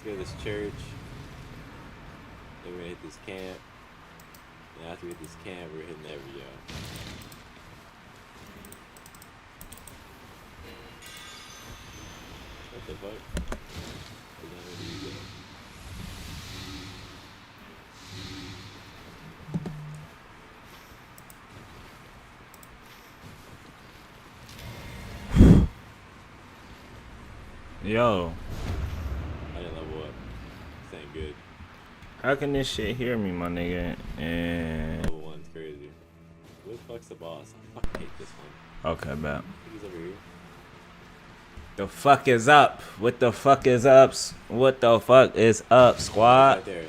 go to this church. Then we're gonna hit this camp. And after we hit this camp, we're hitting every What the fuck? Yo. I didn't level up. This ain't good. How can this shit hear me, my nigga? And Level 1's crazy. Who the fuck's the boss? I fucking hate this one. okay, bet. He's over here. The fuck is up? What the fuck is up? What the fuck is up, squad? Right there.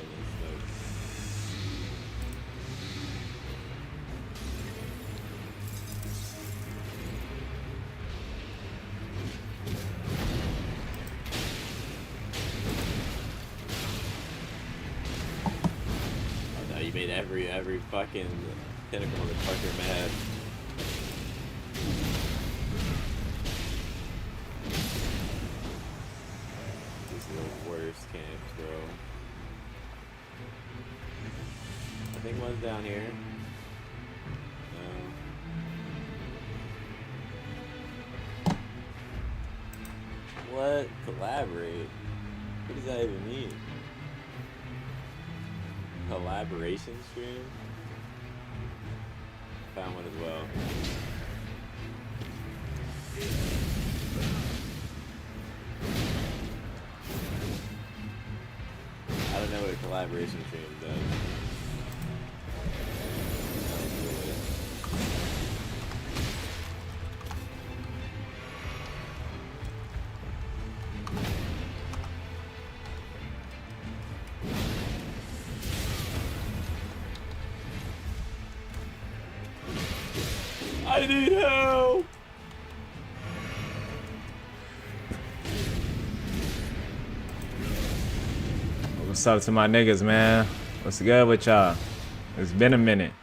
You made every fucking pinnacle motherfucker mad. These are the worst camps, bro. I think one's down here. No. What? Collaborate? What does that even mean? Collaboration stream? Found one as well. I don't know what a collaboration stream does. I need help! What's up to my niggas, man? What's good with y'all? It's been a minute.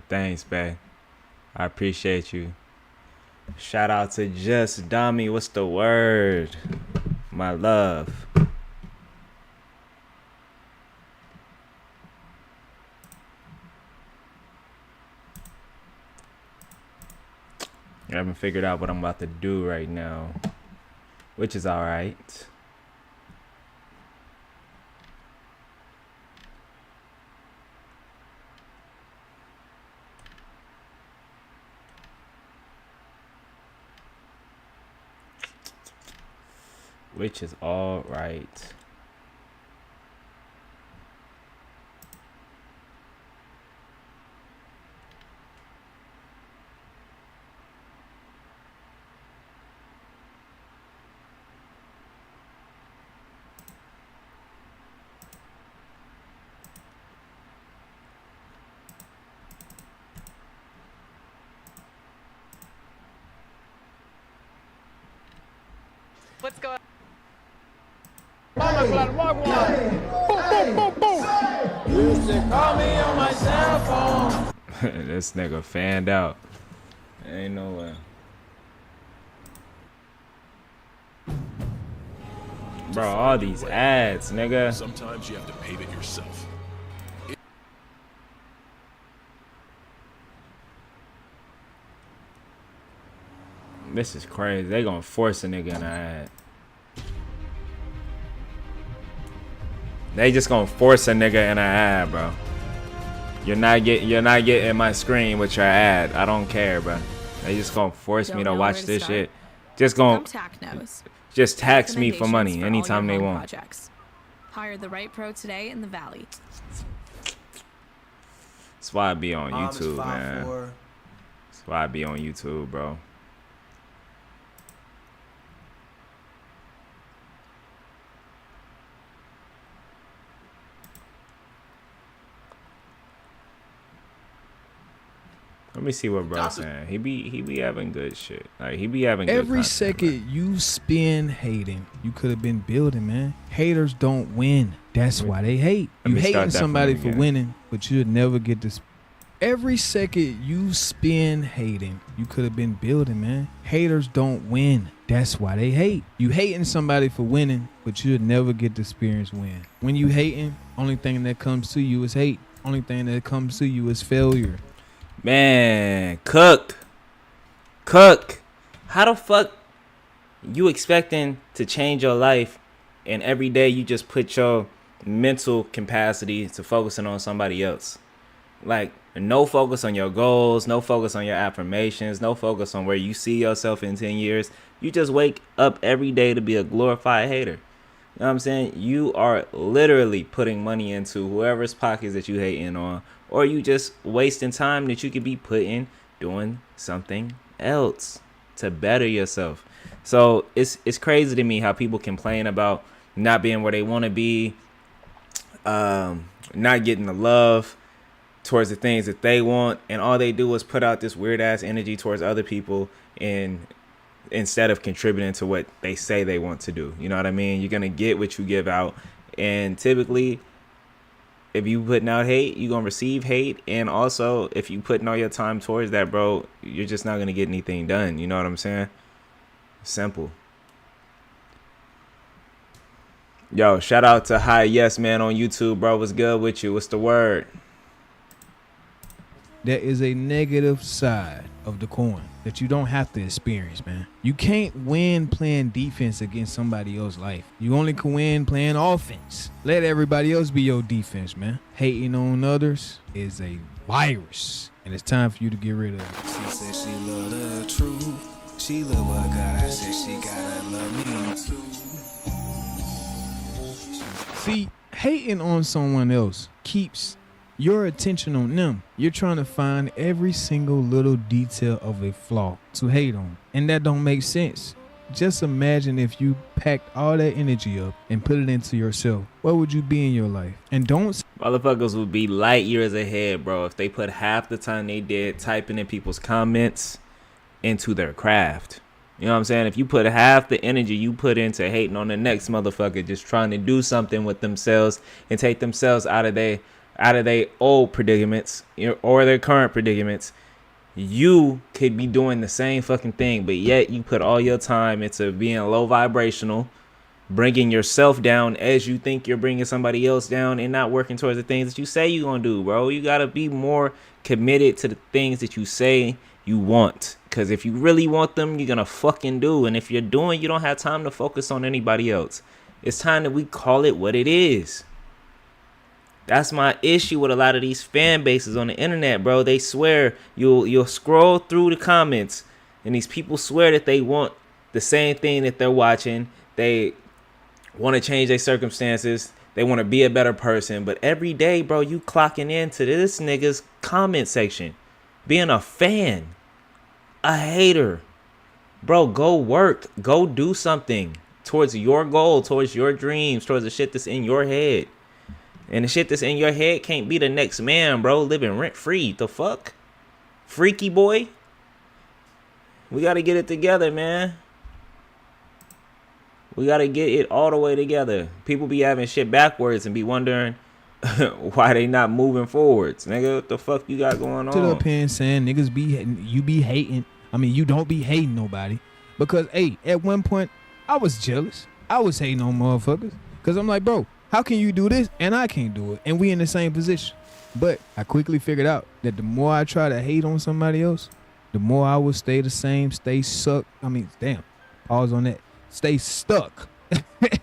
Thanks, babe. I appreciate you. Shout out to Just Dummy. What's the word? My love. I haven't figured out what I'm about to do right now, which is all right. Which is all right. What's going on? Used to call me on my cell phone. This nigga fanned out. Ain't no way. Bro, all these ads, nigga. Sometimes you have to pave it yourself. this is crazy. They gonna force a nigga in the ad. They just gonna force a nigga in an ad, bro. You're not getting my screen with your ad. I don't care, bro. They just gonna force me to watch this shit. Just gonna just tax me for money anytime they want. Projects. Hire the right pro today in the Valley. That's why I be on YouTube, man. That's why I be on YouTube, bro. Let me see what bro's saying. He be having good shit. Like he be having good every content, second man. you spend hating, you could have been building, man. Haters don't win. That's why they hate. You hating somebody for winning, but you'll never get this. Every second you spend hating, you could have been building, man. Haters don't win. That's why they hate. You hating somebody for winning, but you'll never get the experience win. When you hating, only thing that comes to you is hate. Only thing that comes to you is failure. Man, Cook. How the fuck you expecting to change your life and every day you just put your mental capacity to focusing on somebody else? Like, no focus on your goals, no focus on your affirmations, no focus on where you see yourself in 10 years. You just wake up every day to be a glorified hater. You know what I'm saying? You are literally putting money into whoever's pockets that you hating on, or you just wasting time that you could be putting doing something else to better yourself. So it's crazy to me how people complain about not being where they want to be, not getting the love towards the things that they want, and all they do is put out this weird ass energy towards other people and instead of contributing to what they say they want to do. You know what I mean? You're gonna get what you give out, and typically if you putting out hate, you're gonna receive hate. And also if you putting all your time towards that, bro, you're just not gonna get anything done. You know what I'm saying? Simple. Yo, shout out to Hi Yes Man on YouTube, bro. What's good with you? What's the word? There is a negative side of the coin that you don't have to experience, man. You can't win playing defense against somebody else's life. You only can win playing offense. Let everybody else be your defense, man. Hating on others is a virus, and it's time for you to get rid of it. She said she love the truth. She love what God. I said she gotta love me too. See, hating on someone else keeps your attention on them. You're trying to find every single little detail of a flaw to hate on, and that don't make sense. Just imagine if you packed all that energy up and put it into yourself. Where would you be in your life? And don't Motherfuckers would be light years ahead, bro, if they put half the time they did typing in people's comments into their craft. You know what I'm saying? If you put half the energy you put into hating on the next motherfucker just trying to do something with themselves and take themselves out of their old predicaments or their current predicaments, you could be doing the same fucking thing, but yet you put all your time into being low vibrational, bringing yourself down as you think you're bringing somebody else down, and not working towards the things that you say you're gonna do, bro. You gotta be more committed to the things that you say you want, because if you really want them, you're gonna fucking do. And if you're doing, you don't have time to focus on anybody else. It's time that we call it what it is. That's my issue with a lot of these fan bases on the internet, bro. They swear, you'll scroll through the comments and these people swear that they want the same thing that they're watching. They want to change their circumstances. They want to be a better person. But every day, bro, you clocking into this nigga's comment section, being a fan, a hater. Bro, go work. Go do something towards your goal, towards your dreams, towards the shit that's in your head. And the shit that's in your head can't be the next man, bro, living rent-free. The fuck? Freaky boy? We got to get it together, man. We got to get it all the way together. People be having shit backwards and be wondering why they not moving forwards. Nigga, what the fuck you got going on? Stood up here and saying niggas you be hating. I mean, you don't be hating nobody. Because, hey, at one point, I was jealous. I was hating on motherfuckers. Because I'm like, bro, how can you do this and I can't do it? And we in the same position. But I quickly figured out that the more I try to hate on somebody else, the more I would stay the same, pause on that. Stay stuck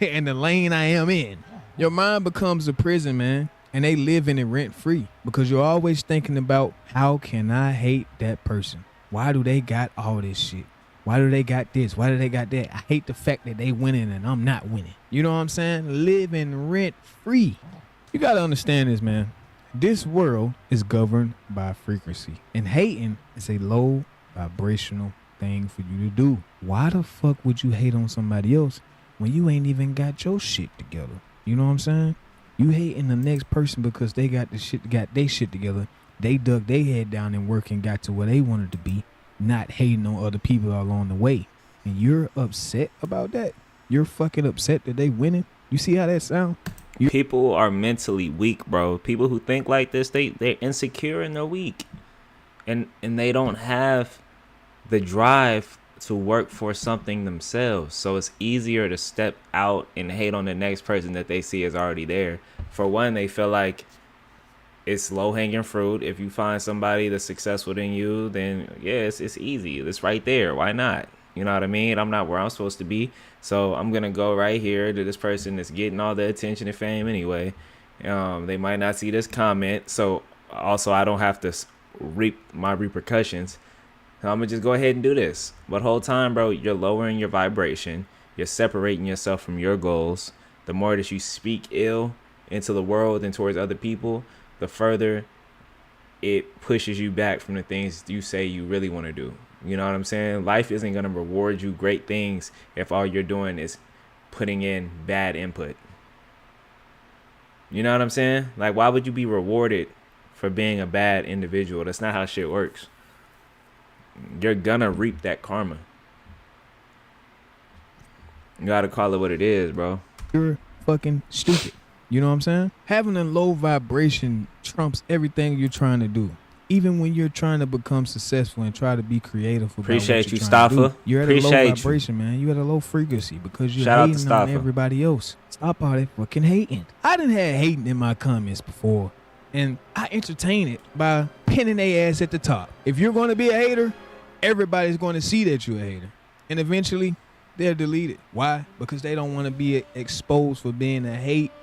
in the lane I am in. Your mind becomes a prison, man. And they live in it rent free because you're always thinking about, how can I hate that person? Why do they got all this shit? Why do they got this? Why do they got that? I hate the fact that they winning and I'm not winning. You know what I'm saying? Living rent free. You got to understand this, man. This world is governed by frequency, and hating is a low vibrational thing for you to do. Why the fuck would you hate on somebody else when you ain't even got your shit together? You know what I'm saying? You hating the next person because they got their shit together. They dug their head down and work and got to where they wanted to be, not hating on other people along the way. And you're upset about that? You're fucking upset that they winning? You see how that sound? People are mentally weak, bro. People who think like this, they're insecure and they're weak. And they don't have the drive to work for something themselves. So it's easier to step out and hate on the next person that they see is already there. For one, they feel like it's low-hanging fruit. If you find somebody that's successful than you, then yes, it's easy. It's right there. Why not? You know what I mean? I'm not where I'm supposed to be, so I'm gonna go right here to this person that's getting all the attention and fame anyway. They might not see this comment, so also I don't have to reap my repercussions. So I'm gonna just go ahead and do this. But whole time, bro, you're lowering your vibration. You're separating yourself from your goals. The more that you speak ill into the world and towards other people, the further it pushes you back from the things you say you really want to do. You know what I'm saying? Life isn't going to reward you great things if all you're doing is putting in bad input. You know what I'm saying? Like, why would you be rewarded for being a bad individual? That's not how shit works. You're going to reap that karma. You got to call it what it is, bro. You're fucking stupid. You know what I'm saying? Having a low vibration trumps everything you're trying to do. Even when you're trying to become successful and try to be creative about Appreciate what you, you're trying to Staffa. do, you're at a low vibration, man. You're at a low frequency because you're Shout out to hating on Staffa. everybody else. Stop all that fucking hating. I done had hating in my comments before, and I entertain it by pinning their ass at the top. If you're going to be a hater, everybody's going to see that you're a hater, and eventually they'll delete it. Why? Because they don't want to be exposed for being a hater.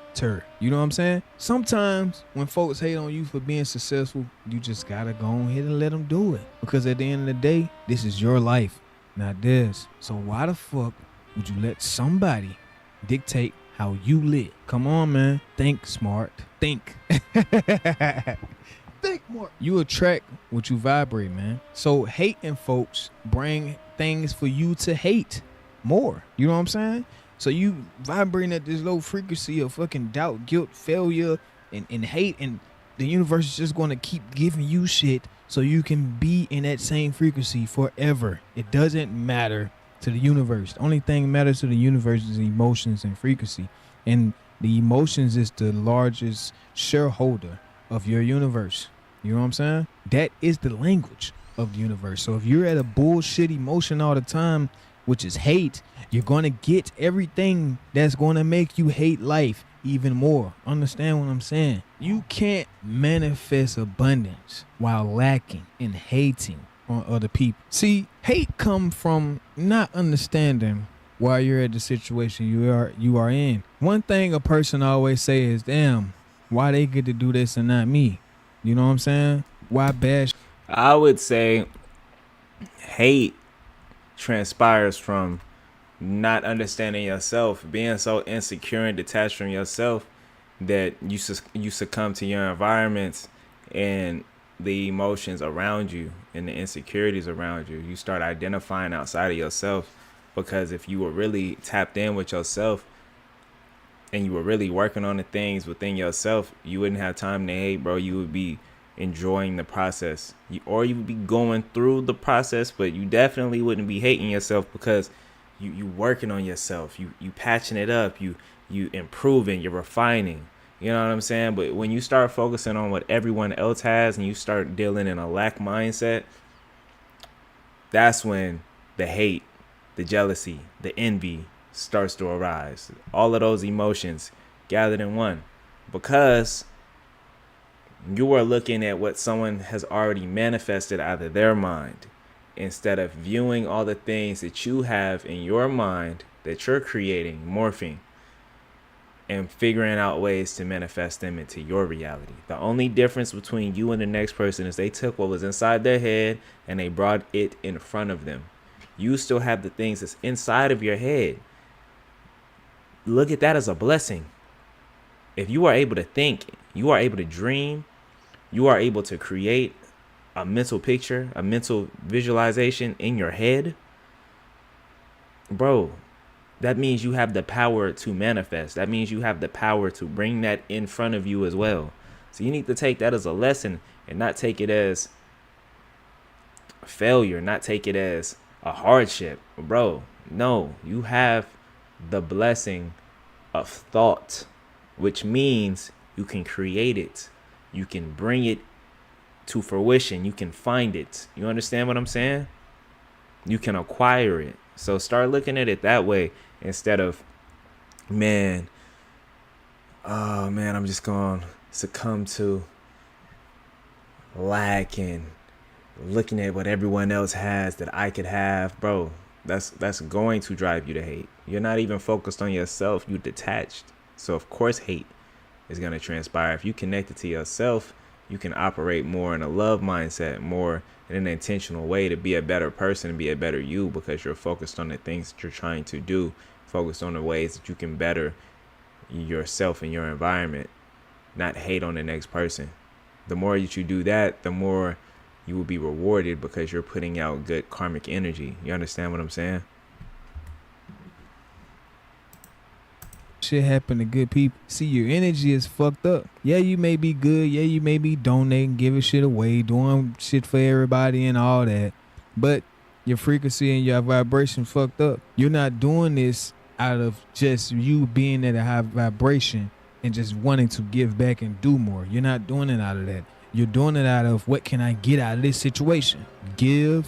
You know what I'm saying? Sometimes when folks hate on you for being successful, you just gotta go ahead and let them do it. Because at the end of the day, this is your life, not theirs. So why the fuck would you let somebody dictate how you live? Come on, man. Think smart. Think. Think more. You attract what you vibrate, man. So hating folks bring things for you to hate more. You know what I'm saying? So you vibrating at this low frequency of fucking doubt, guilt, failure, and hate, and the universe is just going to keep giving you shit so you can be in that same frequency forever. It doesn't matter to the universe. The only thing that matters to the universe is emotions and frequency. And the emotions is the largest shareholder of your universe. You know what I'm saying? That is the language of the universe. So if you're at a bullshit emotion all the time, which is hate, you're going to get everything that's going to make you hate life even more. Understand what I'm saying? You can't manifest abundance while lacking and hating on other people. See, hate comes from not understanding why you're at the situation you are in. One thing a person always say is, damn, why they get to do this and not me? You know what I'm saying? Why bash? I would say hate transpires from not understanding yourself, being so insecure and detached from yourself that you succumb to your environments and the emotions around you and the insecurities around you. You start identifying outside of yourself, because if you were really tapped in with yourself and you were really working on the things within yourself, you wouldn't have time to hate, bro. You would be enjoying the process, or you would be going through the process, but you definitely wouldn't be hating yourself, because you working on yourself, you patching it up, you improving, you're refining. You know what I'm saying? But when you start focusing on what everyone else has and you start dealing in a lack mindset, that's when the hate, the jealousy, the envy starts to arise. All of those emotions gathered in one, because you are looking at what someone has already manifested out of their mind. instead of viewing all the things that you have in your mind that you're creating, morphing, and figuring out ways to manifest them into your reality. The only difference between you and the next person is they took what was inside their head and they brought it in front of them. You still have the things that's inside of your head. Look at that as a blessing. If you are able to think, you are able to dream, you are able to create a mental picture, a mental visualization in your head, bro, that means you have the power to manifest. That means you have the power to bring that in front of you as well. So you need to take that as a lesson and not take it as a failure, not take it as a hardship. Bro, no, you have the blessing of thought, which means you can create it. You can bring it to fruition. You can find it. You understand what I'm saying? You can acquire it. So start looking at it that way instead of, man, oh man, I'm just going to succumb to lack and looking at what everyone else has that I could have. Bro, that's going to drive you to hate. You're not even focused on yourself. You're detached. So of course hate is going to transpire. If you connect it to yourself, you can operate more in a love mindset, more in an intentional way to be a better person and be a better you, because you're focused on the things that you're trying to do, focused on the ways that you can better yourself and your environment, not hate on the next person. The more that you do that, the more you will be rewarded because you're putting out good karmic energy. You understand what I'm saying? Shit happen to good people. See, your energy is fucked up. Yeah, you may be good. Yeah, you may be donating, giving shit away, doing shit for everybody and all that. But your frequency and your vibration fucked up. You're not doing this out of just you being at a high vibration and just wanting to give back and do more. You're not doing it out of that. You're doing it out of, what can I get out of this situation? Give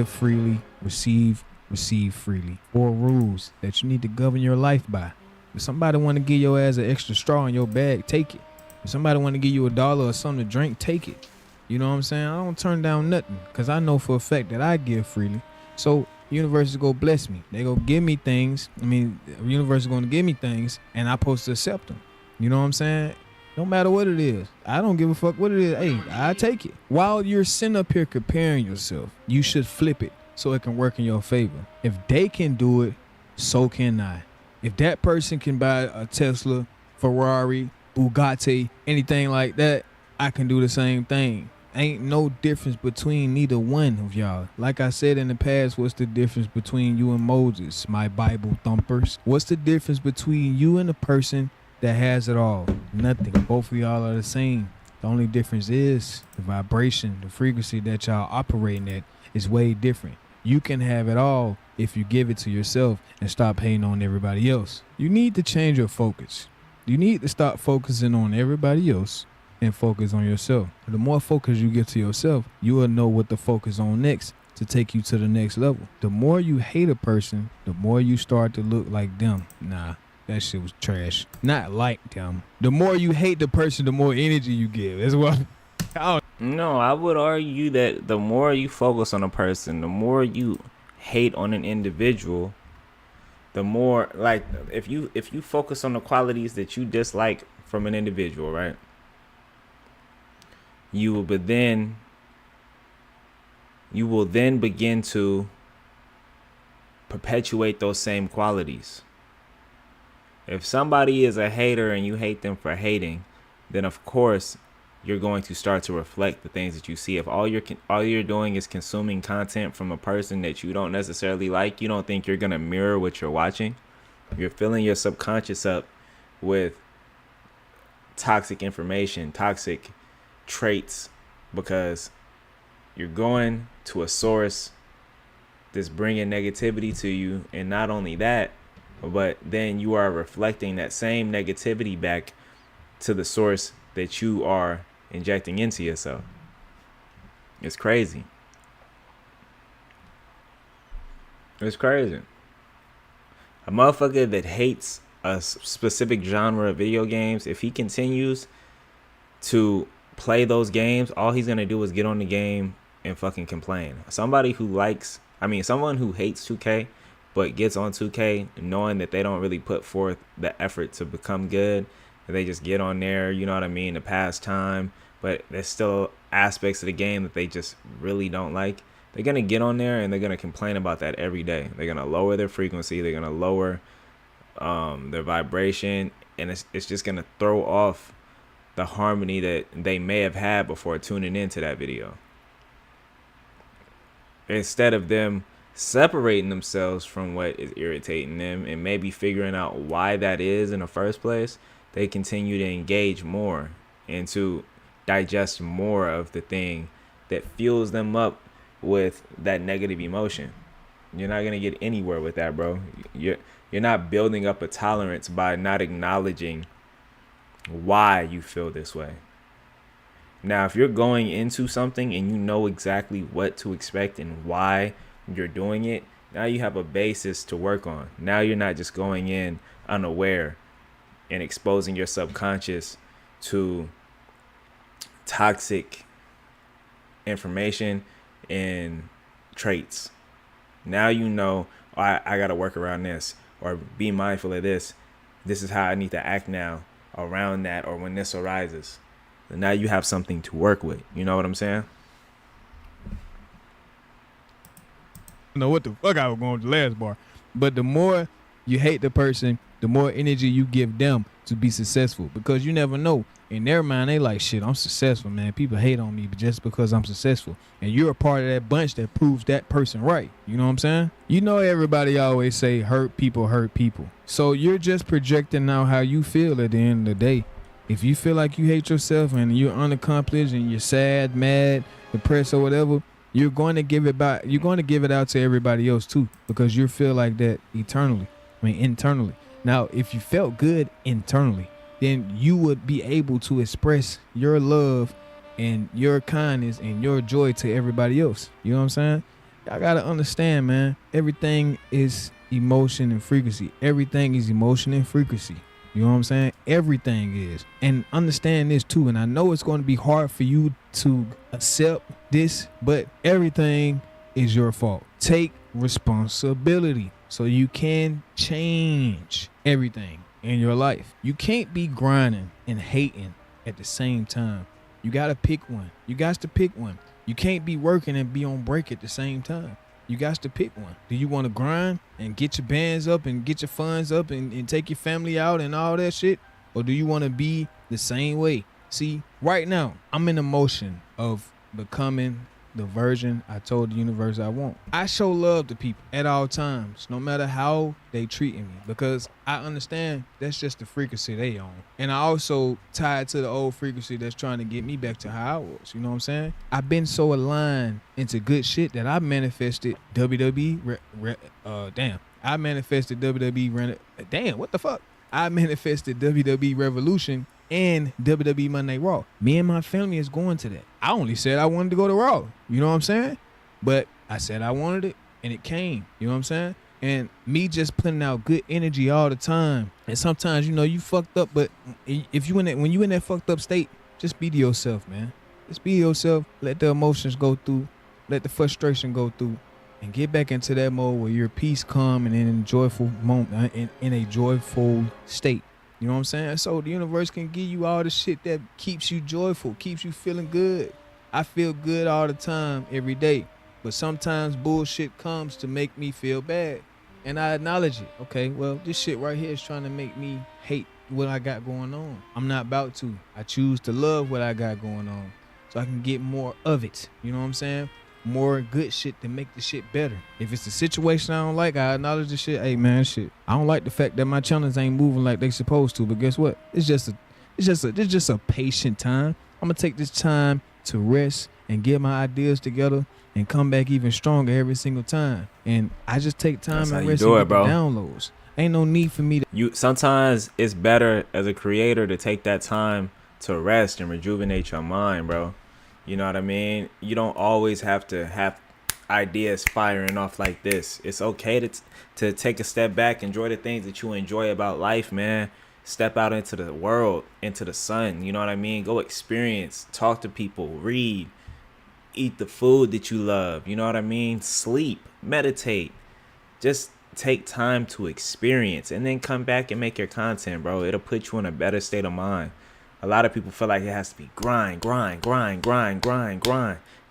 freely, receive freely. 4 rules that you need to govern your life by. If somebody want to give your ass an extra straw in your bag, take it. If somebody want to give you $1 or something to drink, take it. You know what I'm saying? I don't turn down nothing because I know for a fact that I give freely. So the universe is going to bless me. They going to give me things. The universe is going to give me things and I'm supposed to accept them. You know what I'm saying? No matter what it is. I don't give a fuck what it is. Hey, I take it. While you're sitting up here comparing yourself, you should flip it so it can work in your favor. If they can do it, so can I. If that person can buy a Tesla, Ferrari, Bugatti, anything like that, I can do the same thing. Ain't no difference between neither one of y'all. Like I said in the past, what's the difference between you and Moses, my Bible thumpers? What's the difference between you and the person that has it all? Nothing. Both of y'all are the same. The only difference is the vibration, the frequency that y'all operating at is way different. You can have it all if you give it to yourself and stop hating on everybody else. You need to change your focus. You need to stop focusing on everybody else and focus on yourself. The more focus you give to yourself, you will know what to focus on next to take you to the next level. The more you hate a person, the more you start to look like them. Nah, that shit was trash. Not like them. The more you hate the person, the more energy you give. That's what No, I would argue that the more you focus on a person, the more you hate on an individual, the more, like, if you focus on the qualities that you dislike from an individual, right, you will then begin to perpetuate those same qualities. If somebody is a hater and you hate them for hating, then of course you're going to start to reflect the things that you see. If all you're doing is consuming content from a person that you don't necessarily like, you don't think you're going to mirror what you're watching. You're filling your subconscious up with toxic information, toxic traits, because you're going to a source that's bringing negativity to you. And not only that, but then you are reflecting that same negativity back to the source that you are injecting into yourself. It's crazy. It's crazy. A motherfucker that hates a specific genre of video games, if he continues to play those games, all he's going to do is get on the game and fucking complain. Someone who hates 2K but gets on 2K knowing that they don't really put forth the effort to become good. They just get on there, you know what I mean, to pass time, but there's still aspects of the game that they just really don't like. They're going to get on there and they're going to complain about that every day. They're going to lower their frequency. They're going to lower their vibration, and it's just going to throw off the harmony that they may have had before tuning into that video. Instead of them separating themselves from what is irritating them and maybe figuring out why that is in the first place, they continue to engage more and to digest more of the thing that fuels them up with that negative emotion. You're not going to get anywhere with that, bro. You're not building up a tolerance by not acknowledging why you feel this way. Now, if you're going into something and you know exactly what to expect and why you're doing it, now you have a basis to work on. Now you're not just going in unaware and exposing your subconscious to toxic information and traits. Now you know, I got to work around this, or be mindful of this. This is how I need to act now around that, or when this arises. And now you have something to work with. You know what I'm saying? I know what the fuck I was going with the last bar. But the more you hate the person, the more energy you give them to be successful. Because you never know. In their mind, they like, shit, I'm successful, man. People hate on me just because I'm successful. And you're a part of that bunch that proves that person right. You know what I'm saying? You know, everybody always say hurt people hurt people. So you're just projecting out how you feel at the end of the day. If you feel like you hate yourself and you're unaccomplished and you're sad, mad, depressed, or whatever, you're going to give it back. You're going to give it out to everybody else too, because you feel like that internally. Now, if you felt good internally, then you would be able to express your love and your kindness and your joy to everybody else. You know what I'm saying? I gotta understand, man. Everything is emotion and frequency. Everything is emotion and frequency. You know what I'm saying? Everything is. And understand this too. And I know it's going to be hard for you to accept this, but everything is your fault. Take responsibility so you can change everything in your life. You can't be grinding and hating at the same time. You got to pick one. You got to pick one. You can't be working and be on break at the same time. You got to pick one. Do you want to grind and get your bands up and get your funds up and take your family out and all that shit? Or do you want to be the same way? See, right now, I'm in the motion of becoming the version I told the universe I want. I show love to people at all times, no matter how they treating me, because I understand that's just the frequency they on. And I also tied to the old frequency that's trying to get me back to how I was. You know what I'm saying? I've been so aligned into good shit that I manifested WWE. I manifested WWE. What the fuck? I manifested WWE Revolution and WWE Monday Raw. Me and my family is going to that. I only said I wanted to go to Raw. You know what I'm saying? But I said I wanted it, and it came. You know what I'm saying? And me just putting out good energy all the time. And sometimes, you know, you fucked up, but if you when you in that fucked up state, just be to yourself, man. Just be yourself. Let the emotions go through. Let the frustration go through. And get back into that mode where you're peace, calm, and in a joyful moment, in a joyful state. You know what I'm saying? So the universe can give you all the shit that keeps you joyful, keeps you feeling good. I feel good all the time, every day. But sometimes bullshit comes to make me feel bad. And I acknowledge it. Okay, well, this shit right here is trying to make me hate what I got going on. I'm not about to. I choose to love what I got going on so I can get more of it. You know what I'm saying? More good shit to make the shit better. If it's a situation I don't like, I acknowledge the shit. Hey man, shit, I don't like the fact that my channels ain't moving like they supposed to. But guess what? It's just a patient time. I'm gonna take this time to rest and get my ideas together and come back even stronger every single time. And I just take time and rest and get the downloads. Ain't no need for me to. Sometimes it's better as a creator to take that time to rest and rejuvenate your mind, bro. You know what I mean? You don't always have to have ideas firing off like this. It's okay to take a step back, enjoy the things that you enjoy about life, man. Step out into the world, into the sun. You know what I mean? Go experience, talk to people, read, Eat the food that you love. You know what I mean? Sleep, meditate. Just take time to experience and then come back and make your content, bro. It'll put you in a better state of mind. A lot of people feel like it has to be grind.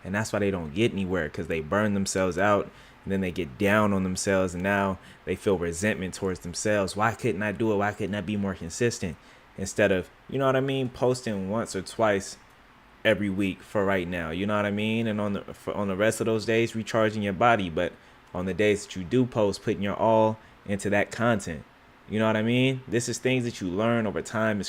And that's why they don't get anywhere, because they burn themselves out and then they get down on themselves, and now they feel resentment towards themselves. Why couldn't I do it? Why couldn't I be more consistent? Instead of, you know what I mean, posting once or twice every week for right now, you know what I mean? And on the rest of those days, recharging your body. But on the days that you do post, putting your all into that content. You know what I mean? This is things that you learn over time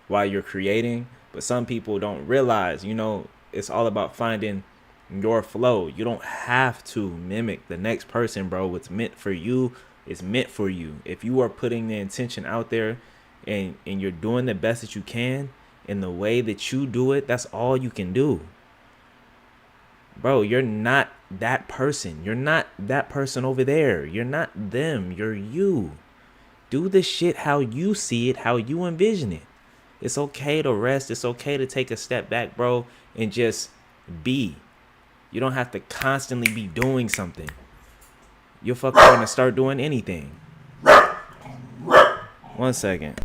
while you're creating. But some people don't realize, you know, it's all about finding your flow. You don't have to mimic the next person, bro. What's meant for you is meant for you. If you are putting the intention out there and you're doing the best that you can in the way that you do it, that's all you can do. Bro, you're not that person. You're not that person over there. You're not them. You're you. Do the shit how you see it, how you envision it. It's okay to rest. It's okay to take a step back, bro, and just be. You don't have to constantly be doing something. You're fucking gonna start doing anything. 1 second.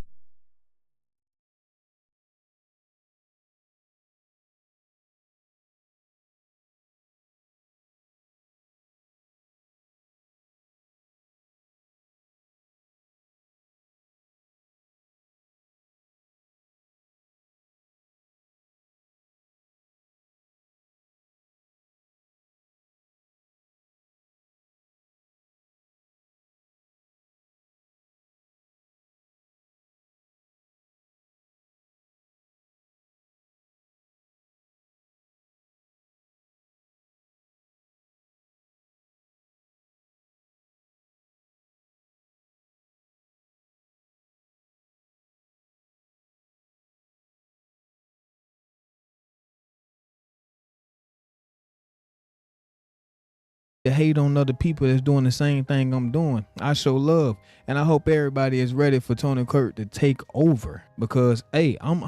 To hate on other people that's doing the same thing I'm doing. I show love, and I hope everybody is ready for Tony Kurt to take over, because hey, I'm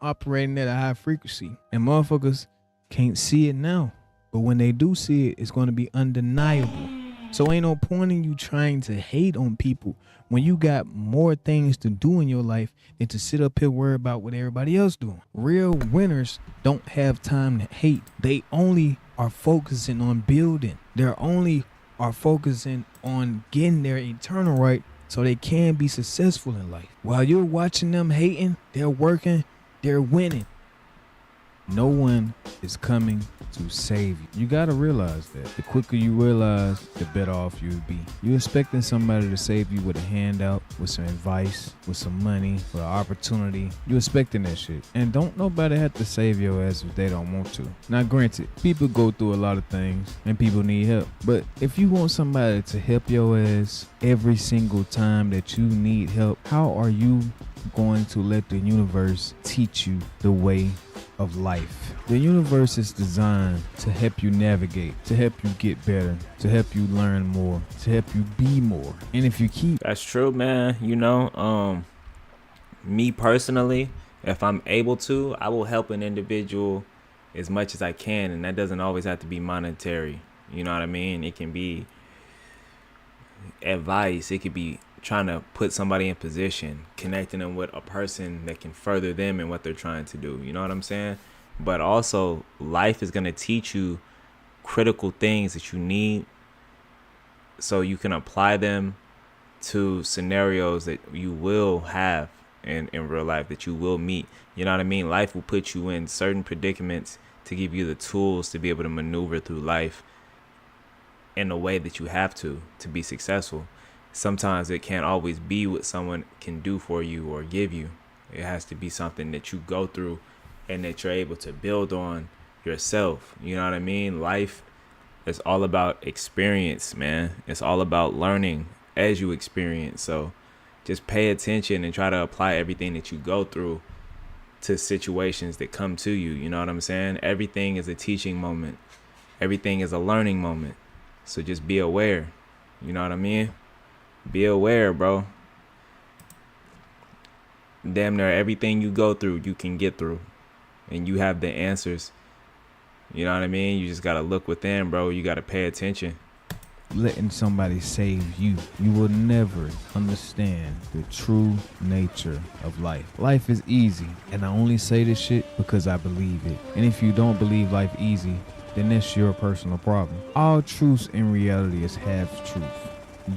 operating at a high frequency, and motherfuckers can't see it now, but when they do see it, it's going to be undeniable. So ain't no point in you trying to hate on people when you got more things to do in your life than to sit up here worry about what everybody else doing. Real winners don't have time to hate. They only are focusing on building. They're only are focusing on getting their eternal right so they can be successful in life. While you're watching them hating, they're working, they're winning. No one is coming to save you. You gotta realize that. The quicker you realize, the better off you'll be. You're expecting somebody to save you with a handout, with some advice, with some money, with an opportunity. You're expecting that shit. And don't nobody have to save your ass if they don't want to. Now granted, people go through a lot of things and people need help. But if you want somebody to help your ass every single time that you need help, how are you going to let the universe teach you the way of life? The universe is designed to help you navigate, to help you get better, to help you learn more, to help you be more. And if you keep... That's true, man. You know, me personally, if I'm able to, I will help an individual as much as I can, and that doesn't always have to be monetary. You know what I mean? It can be advice. It could be trying to put somebody in position, connecting them with a person that can further them in what they're trying to do. You know what I'm saying? But also, life is going to teach you critical things that you need so you can apply them to scenarios that you will have in real life, that you will meet. You know what I mean? Life will put you in certain predicaments to give you the tools to be able to maneuver through life in a way that you have to be successful. Sometimes it can't always be what someone can do for you or give you. It has to be something that you go through and that you're able to build on yourself. You know what I mean? Life is all about experience, man. It's all about learning as you experience. So just pay attention and try to apply everything that you go through to situations that come to you. You know what I'm saying? Everything is a teaching moment. Everything is a learning moment. So just be aware. You know what I mean? Be aware, bro. Damn near everything you go through, you can get through. And you have the answers You know what I mean? You just gotta look within, bro. You gotta pay attention. Letting somebody save you, you will never understand the true nature of life. Life is easy, and I only say this shit because I believe it. And if you don't believe life easy, then that's your personal problem. All truths in reality is half truth.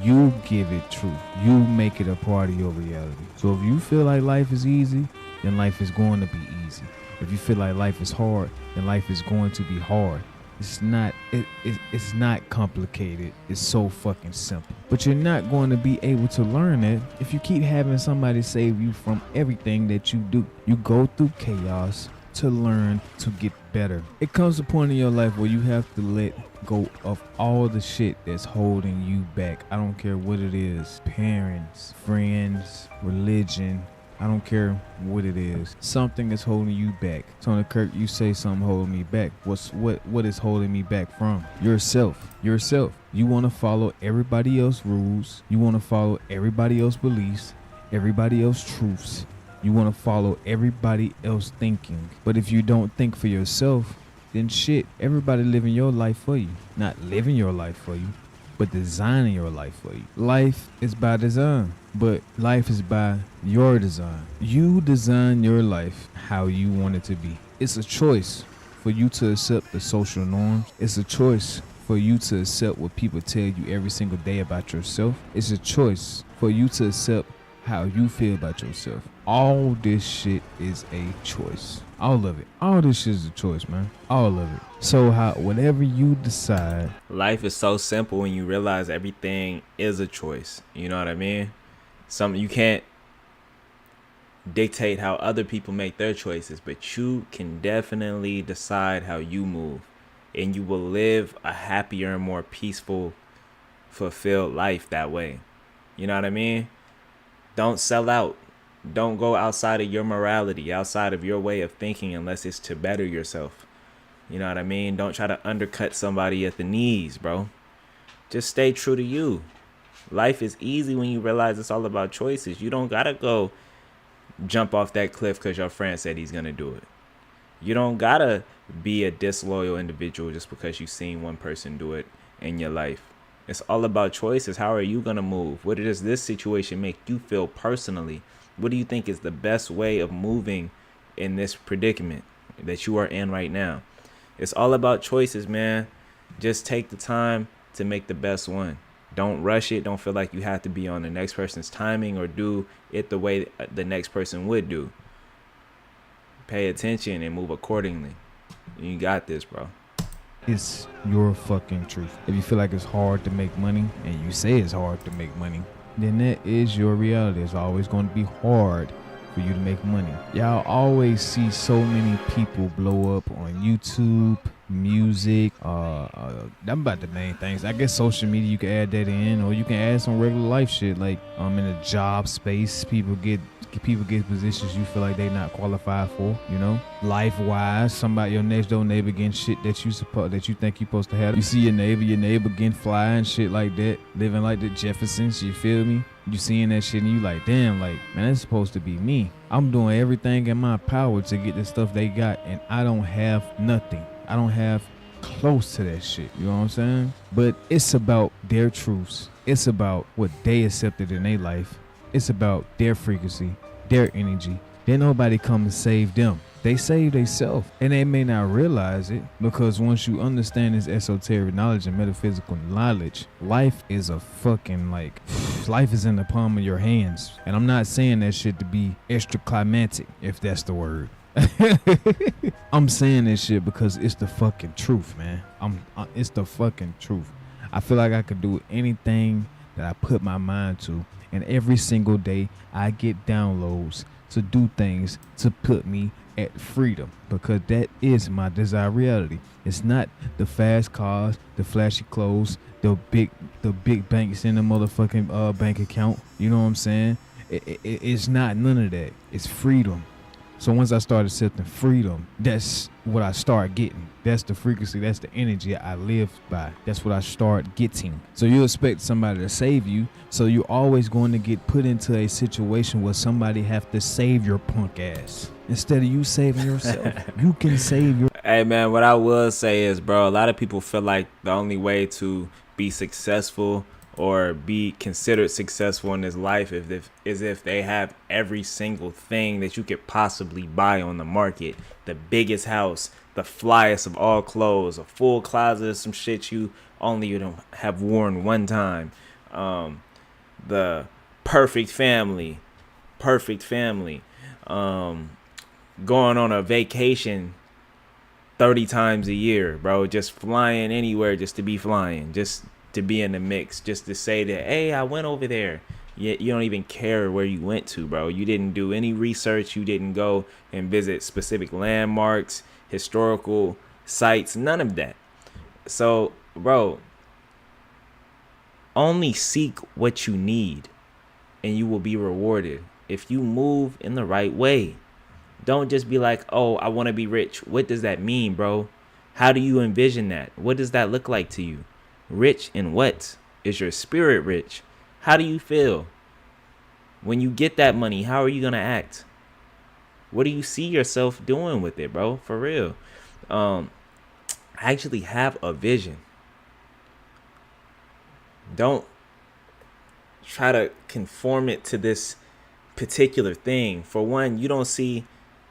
You give it truth. You make it a part of your reality. So if you feel like life is easy, then life is going to be easy. If you feel like life is hard, then life is going to be hard. It's not complicated. It's so fucking simple. But you're not going to be able to learn it if you keep having somebody save you from everything that you do. You go through chaos to learn to get better. It comes a point in your life where you have to let go of all the shit that's holding you back. I don't care what it is. Parents, friends, religion. I don't care what it is. Something is holding you back. Tony Kirk, you say something holding me back. What is holding me back from? Yourself. You want to follow everybody else's rules. You want to follow everybody else's beliefs, everybody else's truths. You want to follow everybody else's thinking. But if you don't think for yourself, then shit, everybody living your life for you. Not living your life for you, but designing your life for you. Life is by design, but life is by your design. You design your life how you want it to be. It's a choice for you to accept the social norms. It's a choice for you to accept what people tell you every single day about yourself. It's a choice for you to accept how you feel about yourself. All this shit is a choice. All of it. All this shit is a choice, man. All of it. So whatever you decide. Life is so simple when you realize everything is a choice. You know what I mean? You can't dictate how other people make their choices, but you can definitely decide how you move. And you will live a happier and more peaceful, fulfilled life that way. You know what I mean? Don't sell out. Don't go outside of your morality, outside of your way of thinking unless it's to better yourself. You know what I mean? Don't try to undercut somebody at the knees, bro. Just stay true to you. Life is easy when you realize it's all about choices. You don't gotta go jump off that cliff because your friend said he's gonna do it. You don't gotta be a disloyal individual just because you've seen one person do it in your life. It's all about choices. How are you gonna move? What does this situation make you feel personally? What do you think is the best way of moving in this predicament that you are in right now? It's all about choices, man. Just take the time to make the best one. Don't rush it. Don't feel like you have to be on the next person's timing or do it the way the next person would do. Pay attention and move accordingly. You got this, bro. It's your fucking truth. If you feel like it's hard to make money and you say it's hard to make money, then that is your reality. It's always going to be hard for you to make money. Y'all always see so many people blow up on YouTube, music, I'm about the main things. I guess social media, you can add that in, or you can add some regular life shit, like in the job space, people get positions you feel like they not qualified for, you know, life wise. Somebody, your next door neighbor getting shit that you think you supposed to have. You see your neighbor getting fly and shit like that, living like the Jeffersons, you feel me? You seeing that shit and you like, damn, like, man, that's supposed to be me. I'm doing everything in my power to get the stuff they got, and I don't have nothing. I don't have close to that shit. You know what I'm saying? But it's about their truths. It's about what they accepted in their life. It's about their frequency, their energy. Then nobody come and save them. They save themselves, and they may not realize it, because once you understand this esoteric knowledge and metaphysical knowledge, life is a fucking, like, life is in the palm of your hands. And I'm not saying that shit to be extra climatic, if that's the word. I'm saying this shit because it's the fucking truth, man. It's the fucking truth. I feel like I could do anything that I put my mind to, and every single day I get downloads to do things to put me at freedom, because that is my desired reality. It's not the fast cars, the flashy clothes, the big banks in the motherfucking bank account. You know what I'm saying? It's not none of that. It's freedom. So once I start accepting freedom, that's what I start getting. That's the frequency, that's the energy I live by. That's what I start getting. So you expect somebody to save you, so you're always going to get put into a situation where somebody have to save your punk ass. Instead of you saving yourself, you can save your... Hey man, what I will say is, bro, a lot of people feel like the only way to be successful or be considered successful in this life is if they have every single thing that you could possibly buy on the market. The biggest house, the flyest of all clothes, a full closet of some shit you only have worn one time. The perfect family. Going on a vacation 30 times a year, bro, just flying anywhere just to be flying, just to be in the mix, just to say that, hey, I went over there. Yet you don't even care where you went to, bro. You didn't do any research. You didn't go and visit specific landmarks, historical sites, none of that. So, bro, only seek what you need and you will be rewarded if you move in the right way. Don't just be like, oh, I want to be rich. What does that mean, bro? How do you envision that? What does that look like to you? Rich in what? Is your spirit rich? How do you feel? When you get that money, how are you going to act? What do you see yourself doing with it, bro? For real. I actually have a vision. Don't try to conform it to this particular thing. For one, you don't see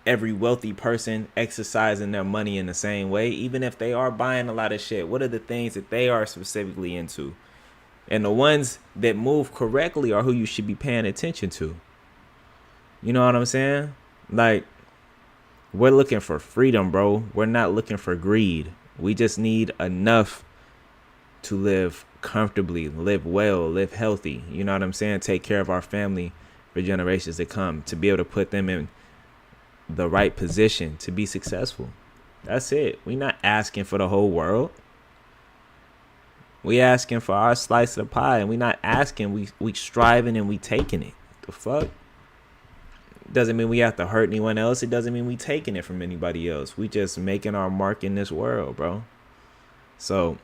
every wealthy person exercising their money in the same way, even if they are buying a lot of shit. What are the things that they are specifically into? And the ones that move correctly are who you should be paying attention to. You know what I'm saying? Like, we're looking for freedom, bro. We're not looking for greed. We just need enough to live comfortably, live well, live healthy. You know what I'm saying? Take care of our family for generations to come, to be able to put them in the right position to be successful. That's it. We're not asking for the whole world. We asking for our slice of the pie, and we not asking. We striving and we taking it. The fuck? Doesn't mean we have to hurt anyone else. It doesn't mean we taking it from anybody else. We just making our mark in this world, bro. So,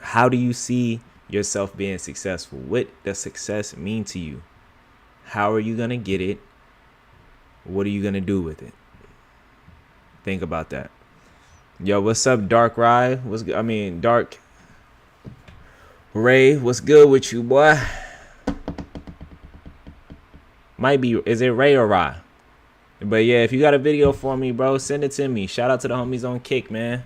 how do you see yourself being successful? What does success mean to you? How are you gonna get it? What are you gonna do with it? Think about that. Yo, what's up, Dark Rye? Dark Ray, what's good with you, boy? Might be, is it Ray or Rye? But yeah, if you got a video for me, bro, send it to me. Shout out to the homies on Kick, man.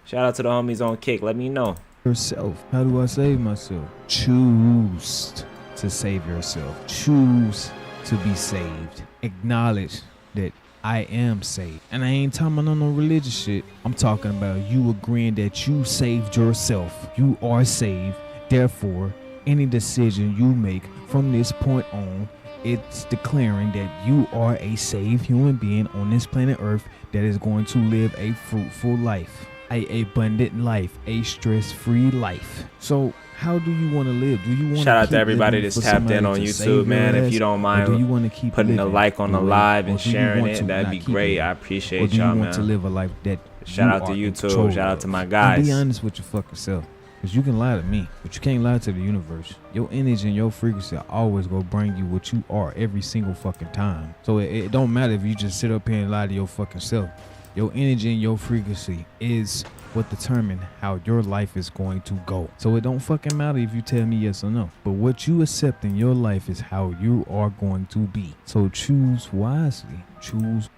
Shout out to the homies on Kick. Let me know. Yourself. How do I save myself? Choose to save yourself. Choose to be saved. Acknowledge that I am saved. And I ain't talking about no religious shit. I'm talking about you agreeing that you saved yourself. You are saved. Therefore, any decision you make from this point on, it's declaring that you are a saved human being on this planet Earth that is going to live a fruitful life, a abundant life, a stress-free life. So how do you want to live? Do you want shout out to everybody that's tapped in on YouTube, man? If you don't mind, do you want to keep putting a like on the live and sharing it, that'd be great. I Or appreciate do you y'all, want to man. live a life that Shout you out to are in YouTube. control Shout out to of? my And guys. be honest with your fucking self, because you can lie to me, but you can't lie to the universe. Your energy and your frequency are always gonna bring you what you are every single fucking time. So it don't matter if you just sit up here and lie to your fucking self. Your energy and your frequency is what determine how your life is going to go. So it don't fucking matter if you tell me yes or no. But what you accept in your life is how you are going to be. So choose wisely. Choose.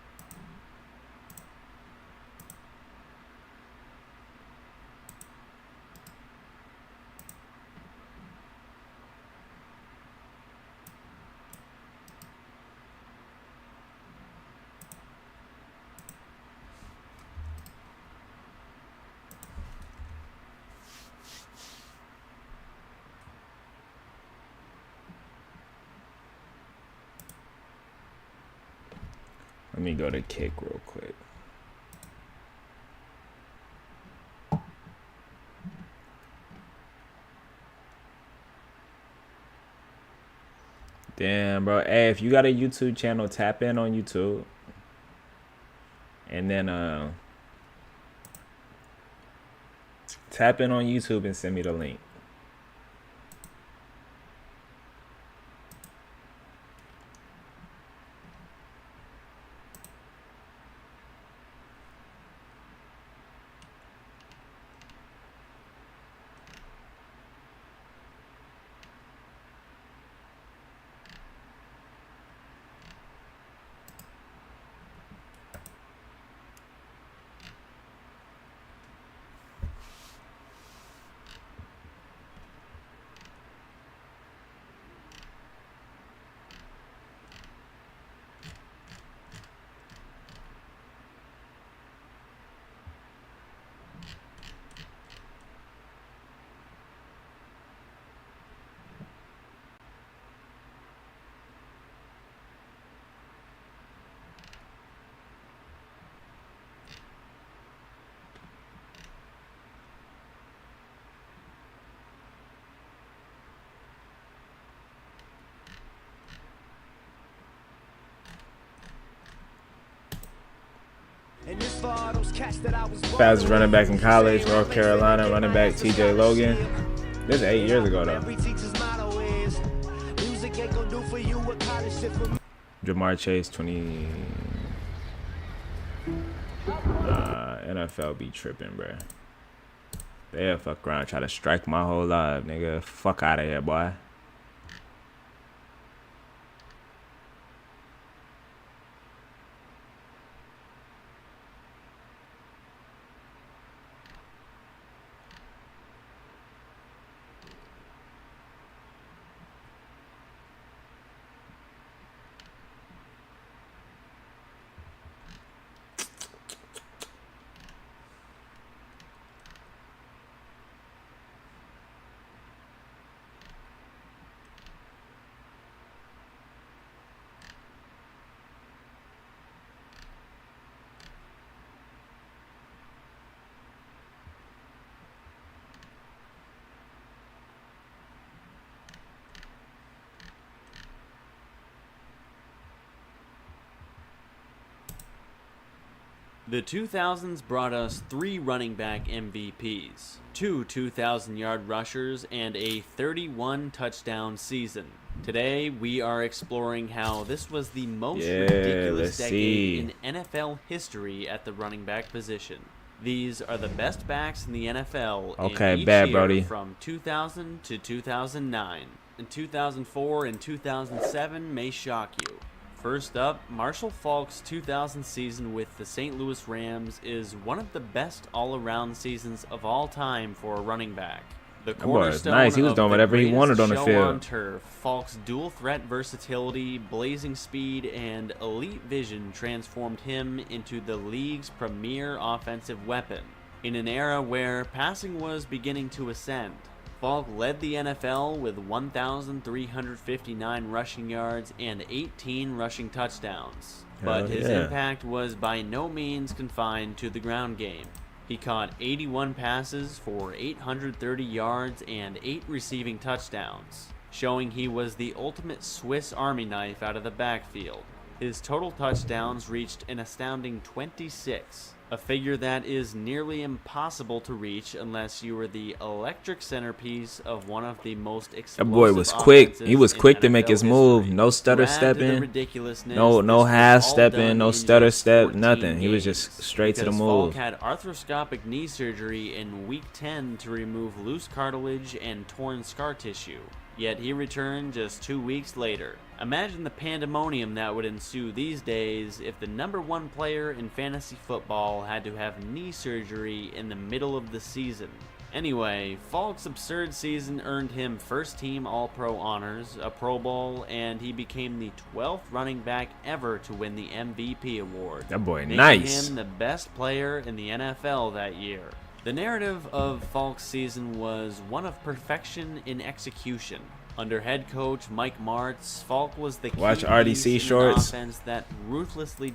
Let me go to Kick real quick. Damn, bro. Hey, if you got a YouTube channel, tap in on YouTube. And then tap in on YouTube and send me the link. Fastest running back in college, North Carolina, running back TJ Logan. This is 8 years ago, though. Jamar Chase, 20. NFL be tripping, bruh. They'll fuck around, try to strike my whole life, nigga. Fuck out of here, boy. The 2000s brought us 3 running back MVPs, 2 2,000-yard rushers, and a 31 touchdown season. Today, we are exploring how this was the most ridiculous decade in NFL history at the running back position. These are the best backs in the NFL in each year from 2000 to 2009. And 2004 and 2007 may shock you. First up, Marshall Faulk's 2000 season with the St. Louis Rams is one of the best all-around seasons of all time for a running back. The cornerstone nice. He was doing whatever he wanted on the field. On turf, Faulk's dual threat versatility, blazing speed, and elite vision transformed him into the league's premier offensive weapon. In an era where passing was beginning to ascend, Faulk led the NFL with 1,359 rushing yards and 18 rushing touchdowns. But his impact was by no means confined to the ground game. He caught 81 passes for 830 yards and 8 receiving touchdowns, showing he was the ultimate Swiss Army knife out of the backfield. His total touchdowns reached an astounding 26. A figure that is nearly impossible to reach unless you were the electric centerpiece of one of the most explosive. That boy was quick. He was quick to make his move. No stutter stepping. No half stepping. No stutter step. Nothing. He was just straight to the move. Falk had arthroscopic knee surgery in week 10 to remove loose cartilage and torn scar tissue. Yet he returned just 2 weeks later. Imagine the pandemonium that would ensue these days if the #1 player in fantasy football had to have knee surgery in the middle of the season. Anyway, Falk's absurd season earned him first-team All-Pro honors, a Pro Bowl, and he became the 12th running back ever to win the MVP award. That boy making nice. him the best player in the NFL that year. The narrative of Falk's season was one of perfection in execution. Under head coach Mike Martz, Falk was the key RDC shorts. offense that ruthlessly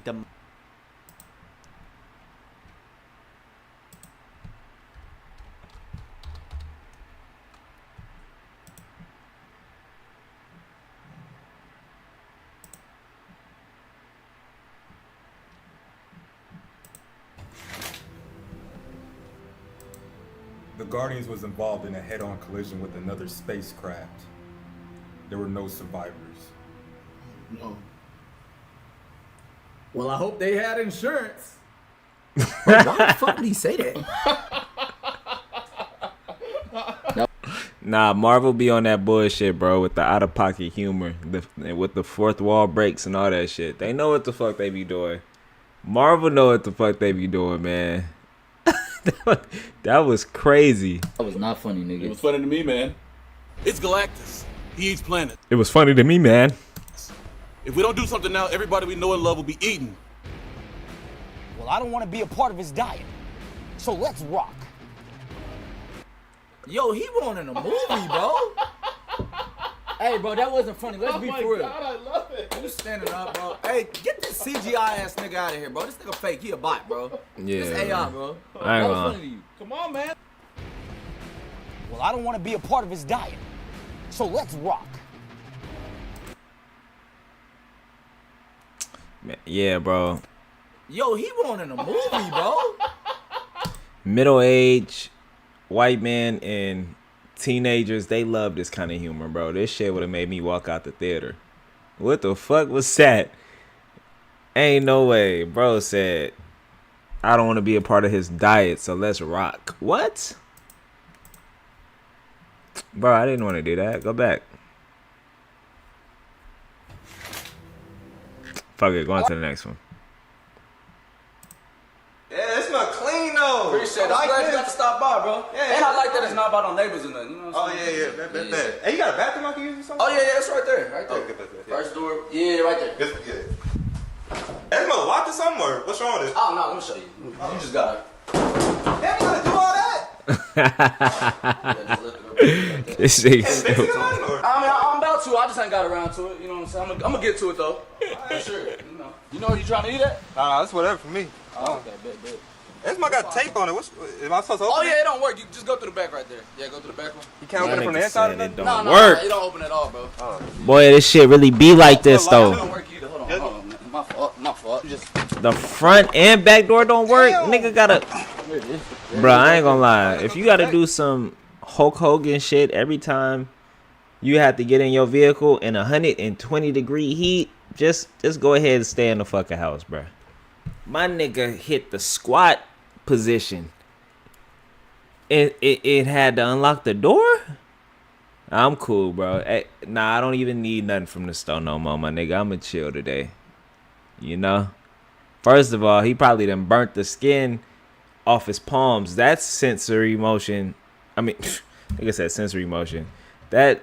The Guardians was involved in a head-on collision with another spacecraft. There were no survivors. No. Well, I hope they had insurance. Bro, why the fuck did he say that? Nah, Marvel be on that bullshit, bro, with the out-of-pocket humor, with the fourth wall breaks and all that shit. They know what the fuck they be doing. Marvel know what the fuck they be doing, man. That was crazy. That was not funny, nigga. It was funny to me, man. It's Galactus. He eats planets. It was funny to me, man. If we don't do something now, everybody we know and love will be eaten. Well, I don't want to be a part of his diet. So let's rock. Yo, he won in a movie, bro. Hey, bro, that wasn't funny. Let's be for real. God, I love it. You standing up, bro. Hey, get this CGI ass nigga out of here, bro. This nigga fake. He a bot, bro. Yeah. This AI, bro. I ain't That was gonna. funny to you. Come on, man. Well, I don't want to be a part of his diet. So let's rock. Yeah, bro. Yo, he won in a movie, bro. Middle-aged white men and teenagers, they love this kind of humor, bro. This shit would have made me walk out the theater. What the fuck was that? Ain't no way. Bro said, I don't want to be a part of his diet, so let's rock. What? Bro, I didn't want to do that. Go back. Fuck it, go on to the next one. Yeah, it smell clean though. Appreciate it. I'm glad you got to stop by, bro. Yeah, and I like that it's not about no neighbors or nothing. You know what I'm saying? Bet. Hey, you got a bathroom I can use or something? Oh, yeah, it's right there. Right there. Okay, bet. First door. Yeah, right there. Good. That smell locked or something, or what's wrong with it? Oh, no, let me show you. You just got it. Damn, you gotta do all that? This shit. I mean, I'm about to. I just ain't got around to it. You know what I'm saying? I'm gonna get to it though. For sure. You know you trying to eat that? Nah, that's whatever for me. Oh, okay, bet. This one got tape on it. Am I supposed to open Oh, yeah, it don't work. You just go through the back right there. Yeah, go through the back one. You can't open it from the inside of it? Don't No, work. it don't open at all, bro. Boy, this shit really be like this, It though. don't work either. Hold on. My fault. Just... The front and back door don't work. Nigga gotta... Bruh, I ain't gonna lie. If you gotta do some Hulk Hogan shit every time you have to get in your vehicle in 120-degree heat, just go ahead and stay in the fucking house, bruh. My nigga hit the squat position. It had to unlock the door? I'm cool, bro. Hey, nah, I don't even need nothing from the store no more, my nigga. I'ma chill today. You know? First of all, he probably done burnt the skin off his palms. That's sensory motion. I mean, like I said, sensory motion. That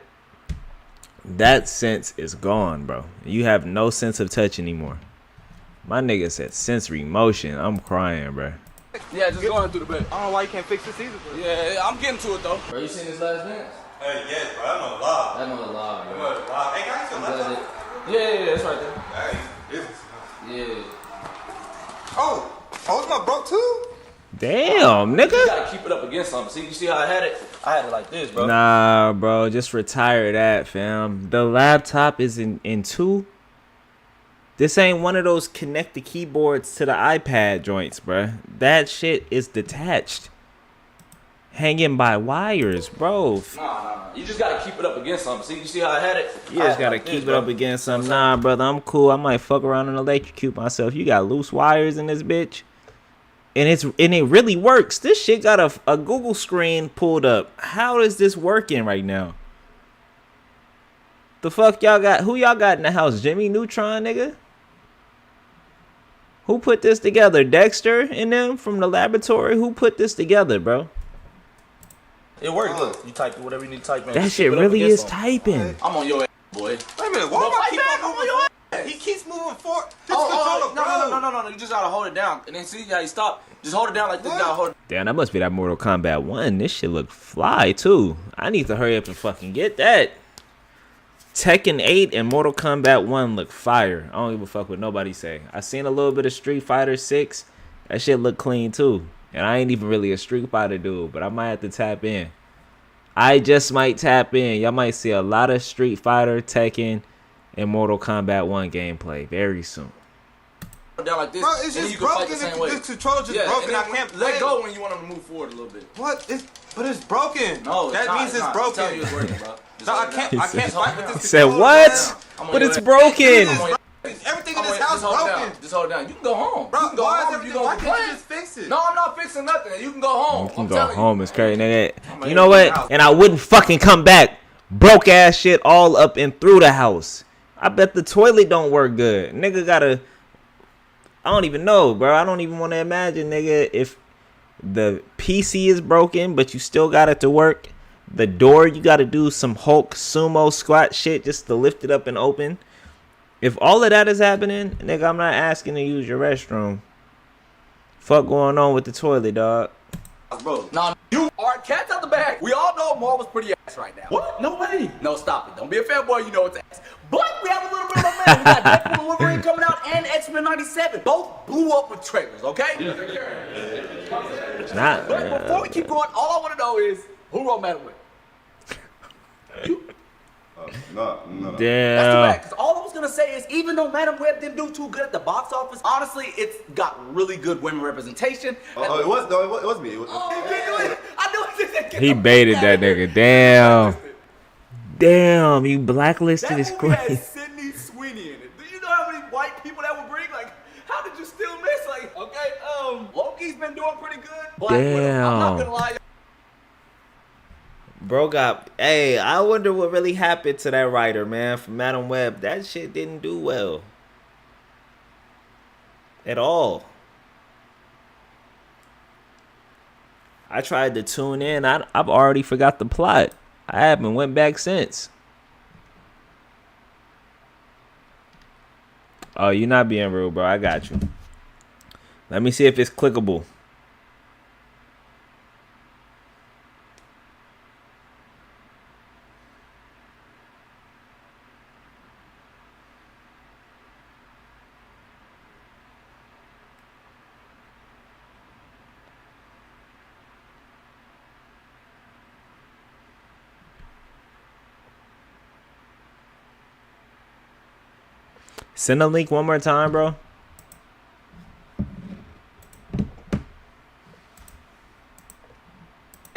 sense is gone, bro. You have no sense of touch anymore. My nigga said sensory motion. I'm crying, bro. Yeah, just going through the back. I don't know why you can't fix this either, bro. Yeah, I'm getting to it though. Bro, you seen this last dance? Hey, yes, bro. I know a lot. I know a lot, bro. Hey, can I get your laptop? Yeah, it's right there. Hey, this is... Yeah. Oh, it's not broke too? Damn, nigga. You gotta keep it up against something. See, you see how I had it? I had it like this, bro. Nah, bro. Just retire that, fam. The laptop is in two. This ain't one of those connect the keyboards to the iPad joints, bro. That shit is detached. Hanging by wires, bro. Nah. You just gotta keep it up against something. See, you see how I had it? You just gotta keep it up against something. Nah, brother, I'm cool. I might fuck around and electrocute myself. You got loose wires in this bitch. And it really works. This shit got a Google screen pulled up. How is this working right now? The fuck y'all got? Who y'all got in the house? Jimmy Neutron, nigga? Who put this together? Dexter and them from the laboratory? Who put this together, bro? It worked. Look, you type whatever you need to type in. That shit really is typing. I'm on your ass, boy. Wait a minute, why do I keep on moving your ass? He keeps moving forward. No. You just gotta hold it down. And then see how you stop. Just hold it down like this. You gotta hold it. Damn, that must be that Mortal Kombat 1. This shit look fly, too. I need to hurry up and fucking get that. Tekken 8 and Mortal Kombat 1 look fire. I don't give a fuck what nobody say. I seen a little bit of Street Fighter 6. That shit look clean, too. And I ain't even really a Street Fighter dude, but I might have to tap in. I just might tap in. Y'all might see a lot of Street Fighter, Tekken, and Mortal Kombat 1 gameplay very soon. Down like this. Bro, it's just broken. This controller just broken. I can't play. Let go when you want them to move forward a little bit. What? But it's broken. No, that means it's broken. Tell you it's working, bro. No, I can't fight with this. He said what? But it's broken. Everything in this house broken. Just hold it down. You can go home. Bro, you can go why home. is everything? Why can't you just fix it? No, I'm not fixing nothing. You can go home. You can go home. It's crazy, nigga. You know what? And I wouldn't fucking come back. Broke ass shit all up and through the house. I bet the toilet don't work good. Nigga gotta... I don't even know, bro. I don't even want to imagine, nigga, if the PC is broken, but you still got it to work. The door, you got to do some Hulk sumo squat shit just to lift it up and open. If all of that is happening, nigga, I'm not asking to use your restroom. Fuck going on with the toilet, dog. Bro, nah, you are cats out the bag. We all know Marvel's pretty ass right now. What? No way. No, stop it. Don't be a fanboy. You know it's ass. But we have a little bit of momentum. We got Deadpool and Wolverine coming out and X-Men 97. Both blew up with trailers, okay? It's not. But before we keep going, all I want to know is who wrote Metal Win? You? No. That's too bad, because all I was gonna say is, even though Madam Web didn't do too good at the box office, honestly, it's got really good women representation. It was me. I knew it. He baited that nigga. Damn. Damn, you blacklisted his That movie queen. has Sydney Sweeney in it. Do you know how many white people that would bring? Like, how did you still miss? Like, okay, Loki's been doing pretty good. Black Widow, I'm not gonna lie. Bro got, hey, I wonder what really happened to that writer, man, from Madam Web. That shit didn't do well. At all. I tried to tune in. I've already forgot the plot. I haven't went back since. Oh, you're not being rude, bro. I got you. Let me see if it's clickable. Send a link one more time, bro.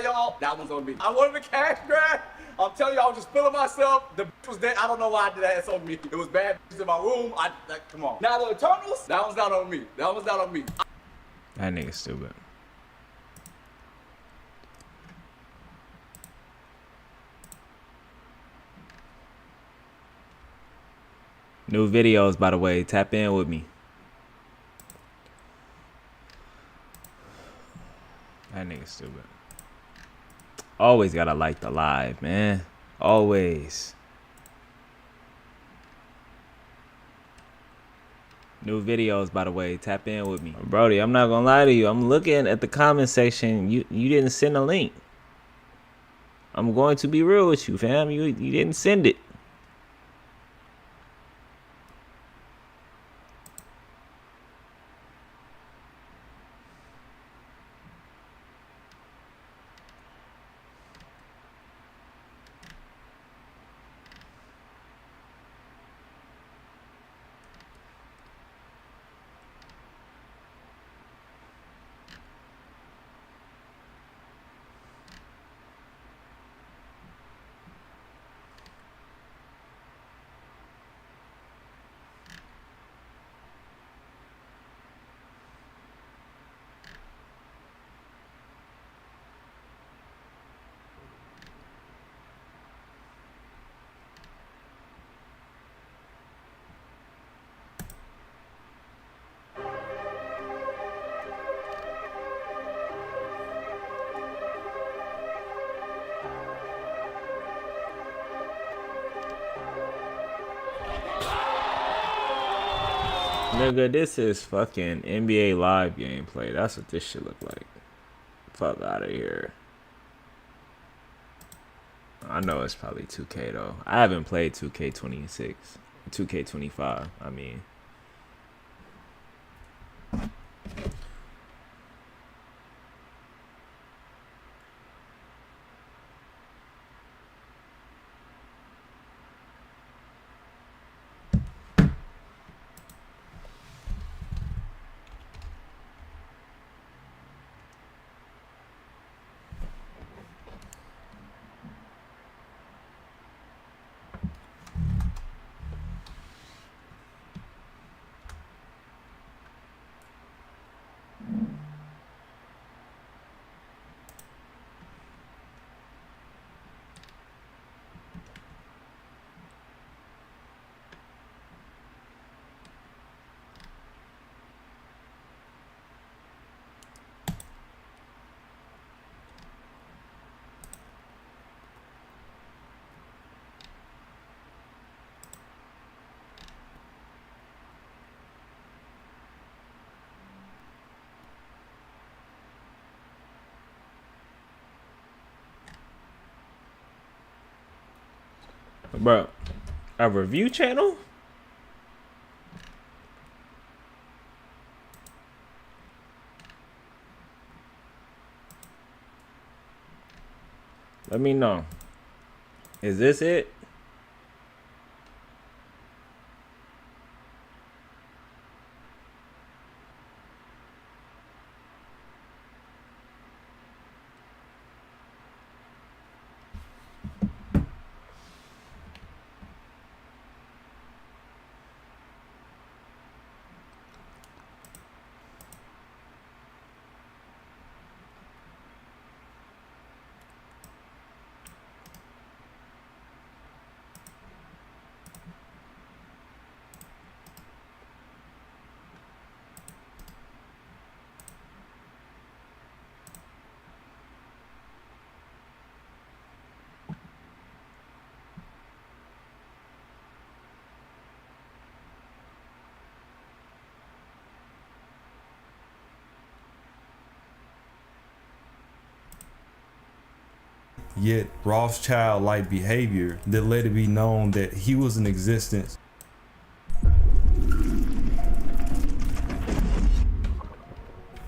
Y'all, that one's on me. I wanted the cash grab. I'm telling you, I was just feeling myself. The bitch was dead. I don't know why I did that. It's on me. It was bad in my room. Come on. Now the Eternals, that one's not on me. That one's not on me. That nigga's stupid. New videos, by the way. Tap in with me. That nigga stupid. Always gotta like the live, man. Always. New videos, by the way. Tap in with me. Brody, I'm not gonna lie to you. I'm looking at the comment section. You didn't send a link. I'm going to be real with you, fam. You didn't send it. Nigga, this is fucking NBA Live gameplay. That's what this shit look like. Fuck out of here. I know it's probably 2K though. I haven't played 2K26. 2K25, I mean. Bro, a review channel? Let me know. Is this it? yet Rothschild-like behavior that let it be known that he was in existence.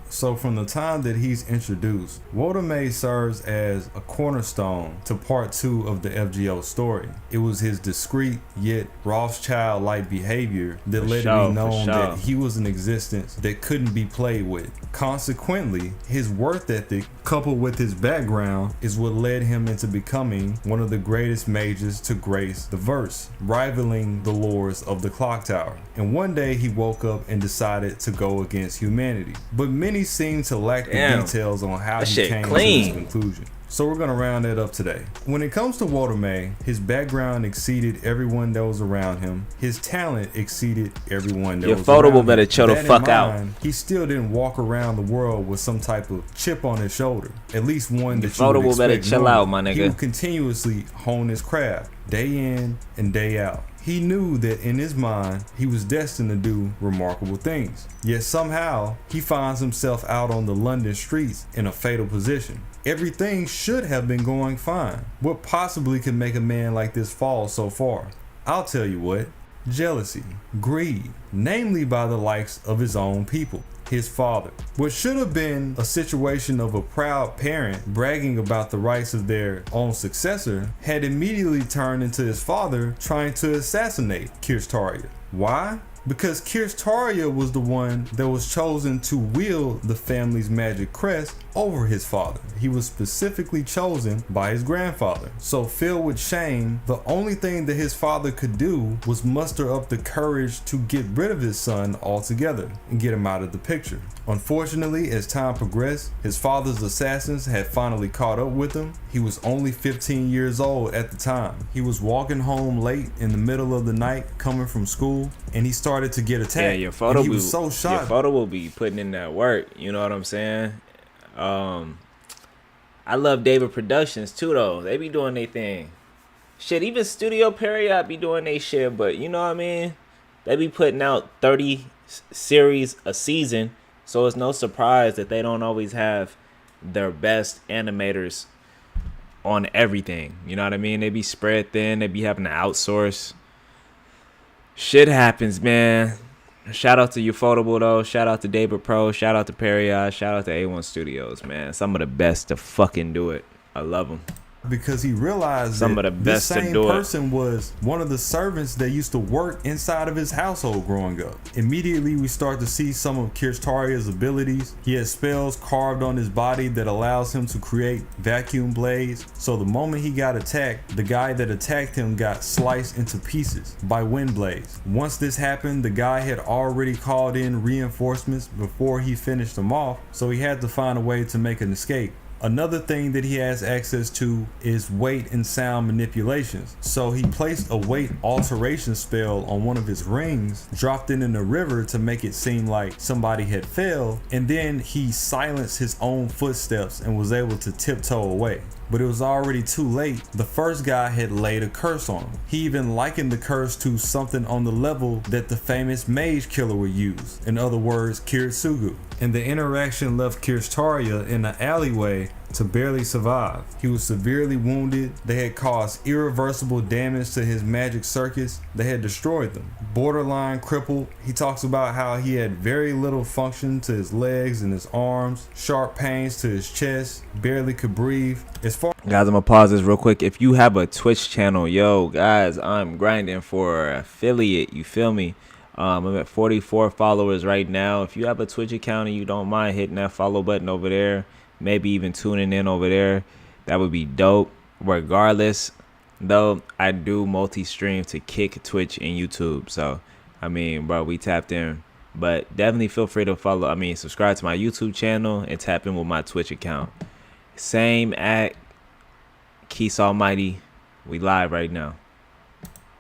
So from the time that he's introduced, Walter May serves as a cornerstone to part 2 of the FGO story. It was his discreet yet Rothschild-like behavior that let it be known that he was in existence that couldn't be played with. Consequently, his work ethic coupled with his background is what led him into becoming one of the greatest mages to grace the verse, rivaling the lords of the Clock Tower. And one day he woke up and decided to go against humanity. But many seem to lack the details on how he came to this conclusion. So we're gonna round that up today. When it comes to Walter May, his background exceeded everyone that was around him. His talent exceeded everyone that was around him. Your better chill the fuck out. He still didn't walk around the world with some type of chip on his shoulder. At least one that you would expect. Better chill out, my nigga. He would continuously hone his craft, day in and day out. He knew that in his mind, he was destined to do remarkable things. Yet somehow, he finds himself out on the London streets in a fatal position. Everything should have been going fine. What possibly could make a man like this fall so far? I'll tell you what. Jealousy, greed, namely by the likes of his own people, his father. What should have been a situation of a proud parent bragging about the rights of their own successor had immediately turned into his father trying to assassinate Kirch Tarja. Why? Because Kirch Tarja was the one that was chosen to wield the family's magic crest over his father. He was specifically chosen by his grandfather. So filled with shame, the only thing that his father could do was muster up the courage to get rid of his son altogether and get him out of the picture. Unfortunately, as time progressed, his father's assassins had finally caught up with him. He was only 15 years old at the time. He was walking home late in the middle of the night coming from school, and he started to get attacked. Yeah, your photo was so shocked. Your photo will be putting in that work. You know what I'm saying? I love David Productions too, though. They be doing their thing. Shit, even Studio Period be doing their shit, but you know what I mean? They be putting out 30 series a season, so it's no surprise that they don't always have their best animators on everything. You know what I mean? They be spread thin. They be having to outsource. Shit happens, man. Shout out to Ufotable though. Shout out to David Pro. Shout out to Period. Shout out to A1 Studios, man. Some of the best to fucking do it. I love them. Because he realized some of the best this same person was one of the servants that used to work inside of his household growing up. Immediately we start to see some of Kirch Tarja's abilities. He has spells carved on his body that allows him to create vacuum blades. So the moment he got attacked, the guy that attacked him got sliced into pieces by wind blades. Once this happened, the guy had already called in reinforcements before he finished them off, so he had to find a way to make an escape. Another thing that he has access to is weight and sound manipulations. So he placed a weight alteration spell on one of his rings, dropped it in the river to make it seem like somebody had fell, and then he silenced his own footsteps and was able to tiptoe away. But it was already too late. The first guy had laid a curse on him. He even likened the curse to something on the level that the famous mage killer would use. In other words, Kiritsugu. And the interaction left Kirch Tarja in an alleyway to barely survive. He was severely wounded. They had caused irreversible damage to his magic circuits. They had destroyed them. Borderline crippled. He talks about how he had very little function to his legs and his arms, sharp pains to his chest, barely could breathe. Guys, I'm gonna pause this real quick. If you have a Twitch channel, yo guys, I'm grinding for affiliate, you feel me? I'm at 44 followers right now. If you have a Twitch account and you don't mind hitting that follow button over there, maybe even tuning in over there, that would be dope. Regardless, though, I do multi-stream to Kick, Twitch, and YouTube. So, I mean, bro, we tapped in. But definitely feel free to subscribe to my YouTube channel and tap in with my Twitch account. Same at Keys Almighty. We live right now.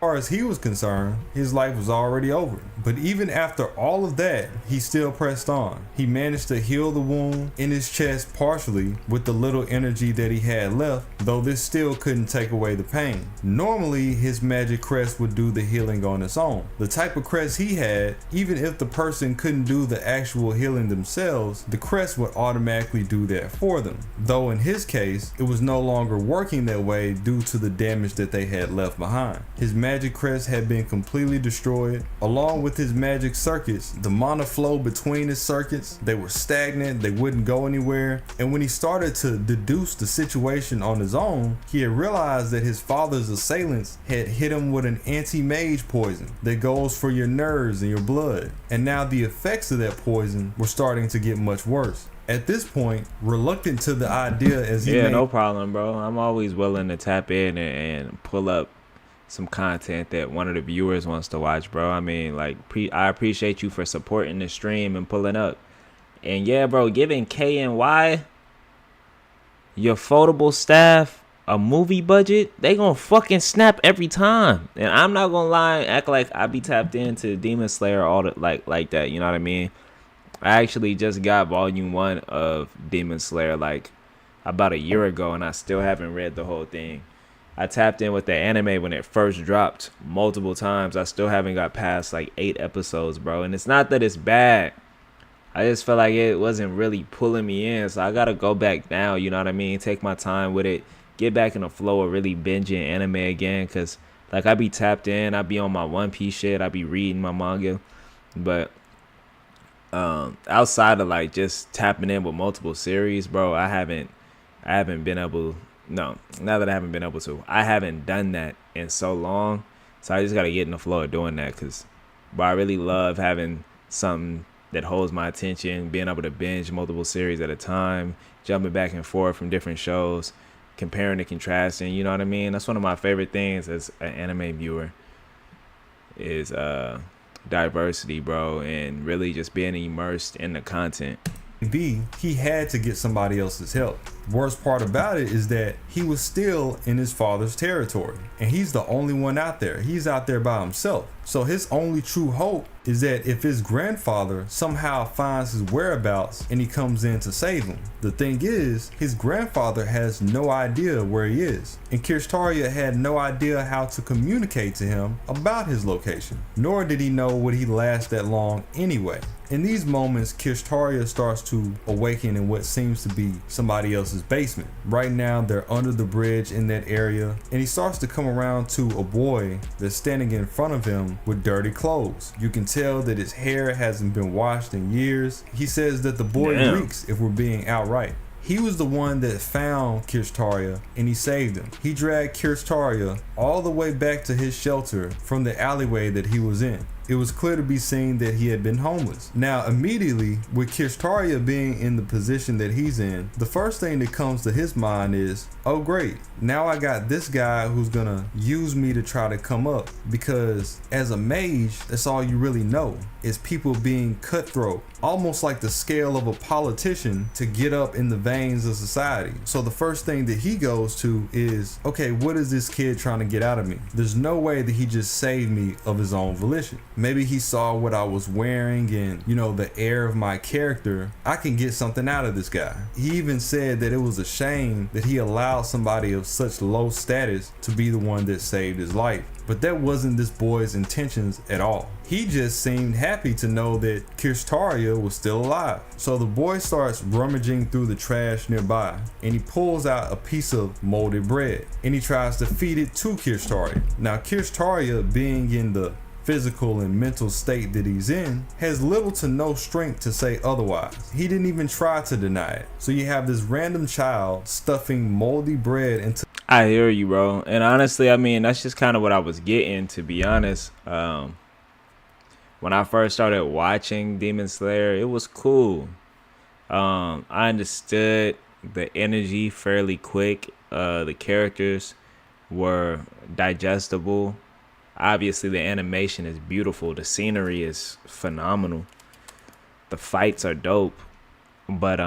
far as he was concerned, his life was already over. But even after all of that, he still pressed on. He managed to heal the wound in his chest partially with the little energy that he had left, though this still couldn't take away the pain. Normally, his magic crest would do the healing on its own. The type of crest he had, even if the person couldn't do the actual healing themselves, the crest would automatically do that for them. Though in his case, it was no longer working that way due to the damage that they had left behind. His magic crest had been completely destroyed. Along with his magic circuits, the mana flow between his circuits, they were stagnant, they wouldn't go anywhere. And when he started to deduce the situation on his own, he had realized that his father's assailants had hit him with an anti-mage poison that goes for your nerves and your blood. And now the effects of that poison were starting to get much worse. At this point, reluctant to the idea as he no problem, bro. I'm always willing to tap in and pull up some content that one of the viewers wants to watch, bro. I mean, like, I appreciate you for supporting the stream and pulling up. And yeah, bro, giving K and Y, your foldable staff, a movie budget, they gonna fucking snap every time. And I'm not gonna lie and act like I be tapped into Demon Slayer all the like that, you know what I mean? I actually just got volume 1 of Demon Slayer like about a year ago, and I still haven't read the whole thing. I tapped in with the anime when it first dropped multiple times. I still haven't got past like 8 episodes, bro. And it's not that it's bad. I just felt like it wasn't really pulling me in. So I got to go back now, you know what I mean? Take my time with it. Get back in the flow of really binging anime again. Because like I be tapped in. I be on my One Piece shit. I be reading my manga. But outside of like just tapping in with multiple series, bro, I haven't been able. No, not that I haven't been able to. I haven't done that in so long. So I just got to get in the flow of doing that. Because I really love having something that holds my attention, being able to binge multiple series at a time, jumping back and forth from different shows, comparing and contrasting. You know what I mean? That's one of my favorite things as an anime viewer is diversity, bro, and really just being immersed in the content. B, he had to get somebody else's help. Worst part about it is that he was still in his father's territory, and he's the only one out there. He's out there by himself. So his only true hope is that if his grandfather somehow finds his whereabouts and he comes in to save him. The thing is, his grandfather has no idea where he is, and Kirstaria had no idea how to communicate to him about his location, nor did he know would he last that long anyway. In these moments, Kirstaria starts to awaken in what seems to be somebody else's basement. Right now, they're under the bridge in that area, and he starts to come around to a boy that's standing in front of him with dirty clothes. You can tell that his hair hasn't been washed in years. He says that the boy reeks, if we're being outright. He was the one that found Kirstaria and he saved him. He dragged Kirstaria all the way back to his shelter from the alleyway that he was in. It was clear to be seen that he had been homeless. Now, immediately, with Kirstaria being in the position that he's in, the first thing that comes to his mind is, oh great, now I got this guy who's gonna use me to try to come up, because as a mage, that's all you really know, is people being cutthroat, almost like the scale of a politician to get up in the veins of society. So the first thing that he goes to is, okay, what is this kid trying to get out of me? There's no way that he just saved me of his own volition. Maybe he saw what I was wearing and, you know, the air of my character. I can get something out of this guy. He even said that it was a shame that he allowed somebody of such low status to be the one that saved his life. But that wasn't this boy's intentions at all. He just seemed happy to know that Kirstaria was still alive. So the boy starts rummaging through the trash nearby, and he pulls out a piece of molded bread, and he tries to feed it to Kirstaria. Now Kirstaria, being in the physical and mental state that he's in, has little to no strength to say otherwise. He didn't even try to deny it. So you have this random child stuffing moldy bread into... I hear you, bro. And honestly, I mean, that's just kind of what I was getting, to be honest. When I first started watching Demon Slayer, it was cool. I understood the energy fairly quick. The characters were digestible. Obviously, the animation is beautiful. The scenery is phenomenal. The fights are dope. But,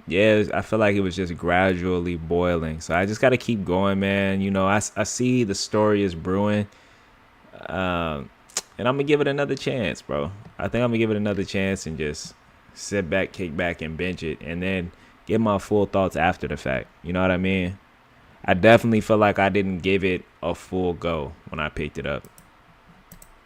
yeah, I feel like it was just gradually boiling. So I just got to keep going, man. You know, I see the story is brewing. And I'm gonna give it another chance, bro. I think I'm gonna give it another chance and just sit back, kick back, and binge it, and then get my full thoughts after the fact. You know what I mean? I definitely feel like I didn't give it a full go when I picked it up.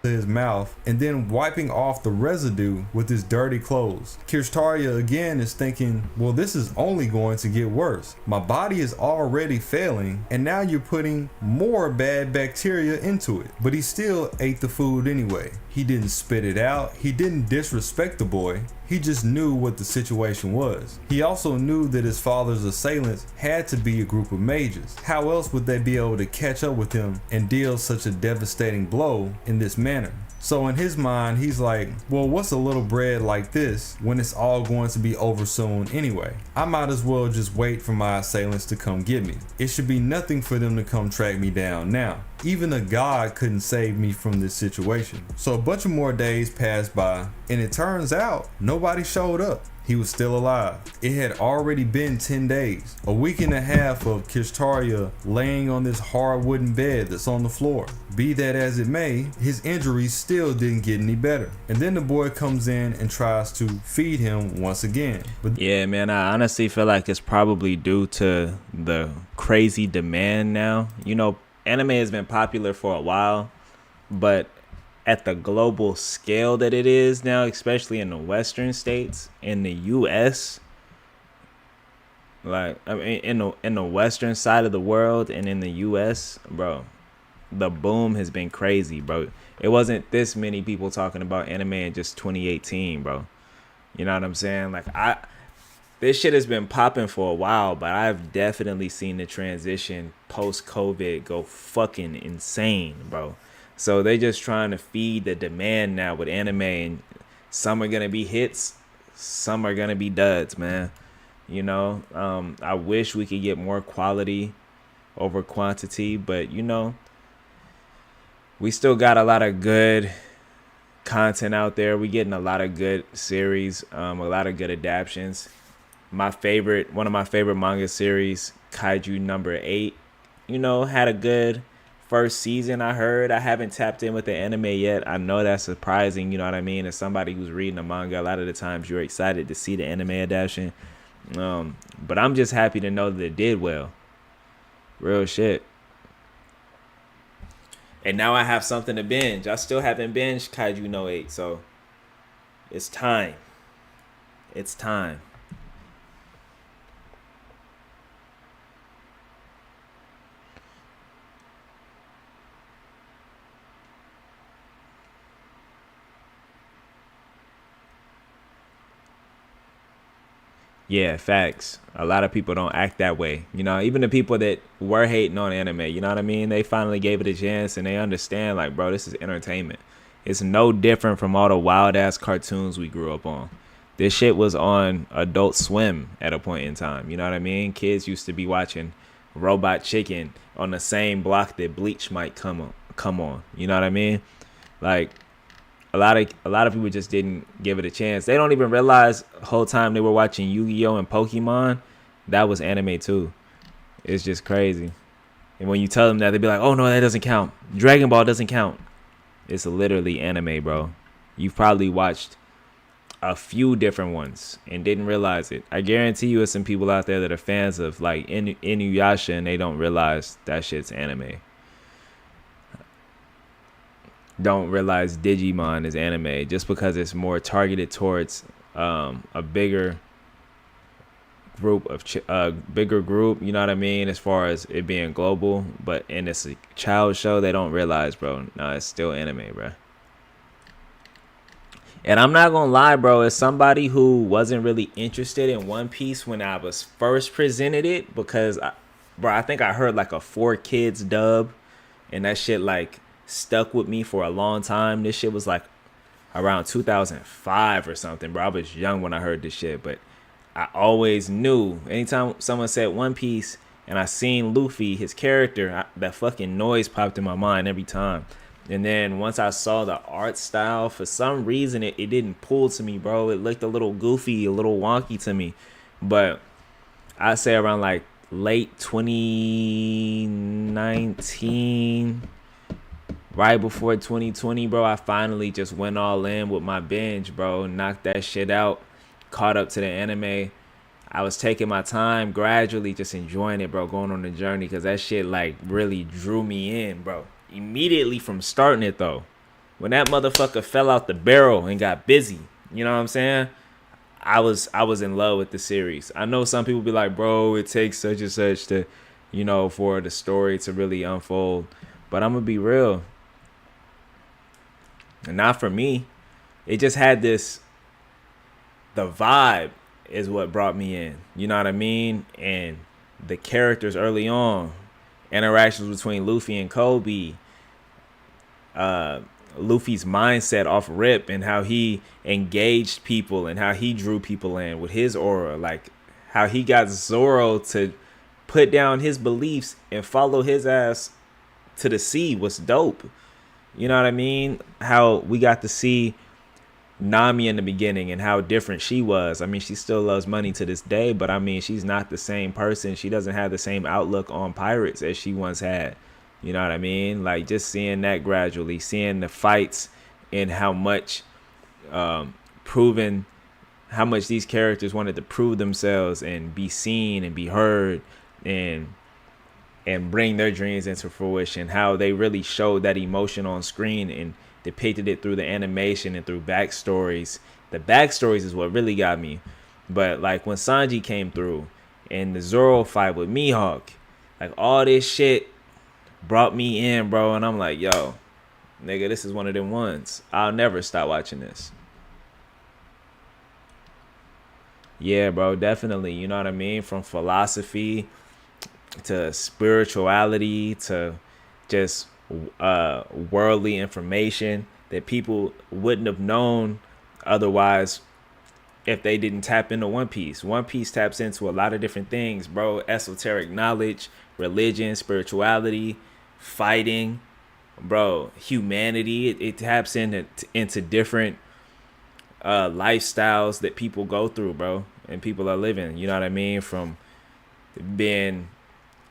His mouth and then wiping off the residue with his dirty clothes. Kirstaria again is thinking, well, this is only going to get worse. My body is already failing and now you're putting more bad bacteria into it. But he still ate the food anyway. He didn't spit it out. He didn't disrespect the boy. He just knew what the situation was. He also knew that his father's assailants had to be a group of mages. How else would they be able to catch up with him and deal such a devastating blow in this manner? So in his mind, he's like, well, what's a little bread like this when it's all going to be over soon anyway? I might as well just wait for my assailants to come get me. It should be nothing for them to come track me down now. Even a god couldn't save me from this situation. So a bunch of more days passed by, and it turns out nobody showed up. He was still alive. It had already been 10 days, a week and a half of Kirstaria laying on this hard wooden bed that's on the floor. Be that as it may, his injuries still didn't get any better. And then the boy comes in and tries to feed him once again. But yeah, man, I honestly feel like it's probably due to the crazy demand now. You know, anime has been popular for a while, but at the global scale that it is now, especially in the Western states, in the US, like, I mean, in the Western side of the world and in the US, bro, the boom has been crazy, bro. It wasn't this many people talking about anime in just 2018, bro. You know what I'm saying? Like, this shit has been popping for a while, but I've definitely seen the transition post-COVID go fucking insane, bro. So they just trying to feed the demand now with anime, and some are gonna be hits, some are gonna be duds, man. You know, I wish we could get more quality over quantity, but you know, we still got a lot of good content out there. We getting a lot of good series, a lot of good adaptions. One of my favorite manga series, Kaiju number 8, you know, had a good first season. I haven't tapped in with the anime yet. I know that's surprising, you know what I mean? As somebody who's reading a manga, a lot of the times you're excited to see the anime adaptation. But I'm just happy to know that it did well. Real shit. And now I have something to binge. I still haven't binged Kaiju no 8, so it's time. It's time. Yeah, facts. A lot of people don't act that way. You know, even the people that were hating on anime, you know what I mean? They finally gave it a chance and they understand, like, bro, this is entertainment. It's no different from all the wild ass cartoons we grew up on. This shit was on Adult Swim at a point in time. You know what I mean? Kids used to be watching Robot Chicken on the same block that Bleach might come on. You know what I mean? Like, a lot of people just didn't give it a chance. They don't even realize the whole time they were watching Yu-Gi-Oh! And Pokemon, that was anime too. It's just crazy. And when you tell them that, they be like, oh no, that doesn't count. Dragon Ball doesn't count. It's literally anime, bro. You've probably watched a few different ones and didn't realize it. I guarantee you there's some people out there that are fans of like Inuyasha and they don't realize that shit's anime. Don't realize Digimon is anime just because it's more targeted towards a bigger group, you know what I mean, as far as it being global. But in this child show, they don't realize, bro, no, it's still anime, bro. And I'm not gonna lie, bro, as somebody who wasn't really interested in One Piece when I was first presented it, because I think I heard like a 4Kids dub and that shit like stuck with me for a long time. This shit was like around 2005 or something, bro. I was young when I heard this shit, but I always knew anytime someone said One Piece and I seen Luffy, his character, that fucking noise popped in my mind every time. And then once I saw the art style, for some reason it didn't pull to me, bro. It looked a little goofy, a little wonky to me. But I say around like late 2019, right before 2020, bro, I finally just went all in with my binge, bro. Knocked that shit out. Caught up to the anime. I was taking my time, gradually just enjoying it, bro. Going on the journey, because that shit, like, really drew me in, bro. Immediately from starting it, though. When that motherfucker fell out the barrel and got busy, you know what I'm saying? I was in love with the series. I know some people be like, bro, it takes such and such to, you know, for the story to really unfold. But I'm gonna be real. And not for me. It just had this, the vibe is what brought me in. You know what I mean? And the characters early on, interactions between Luffy and Kobe, Luffy's mindset off rip and how he engaged people and how he drew people in with his aura, like how he got Zoro to put down his beliefs and follow his ass to the sea was dope. You know what I mean? How we got to see Nami in the beginning and how different she was. I mean, she still loves money to this day, but I mean, she's not the same person. She doesn't have the same outlook on pirates as she once had. You know what I mean? Like, just seeing that gradually, seeing the fights and how much proven, how much these characters wanted to prove themselves and be seen and be heard and bring their dreams into fruition. How they really showed that emotion on screen and depicted it through the animation and through backstories. The backstories is what really got me. But like when Sanji came through and the Zoro fight with Mihawk, like all this shit brought me in, bro. And I'm like, yo, nigga, this is one of them ones. I'll never stop watching this. Yeah, bro, definitely. You know what I mean? From philosophy to spirituality to just worldly information that people wouldn't have known otherwise if they didn't tap into One Piece. One Piece taps into a lot of different things, bro. Esoteric knowledge, religion, spirituality, fighting, bro, humanity. It taps into different lifestyles that people go through, bro, and people are living. You know what I mean? From being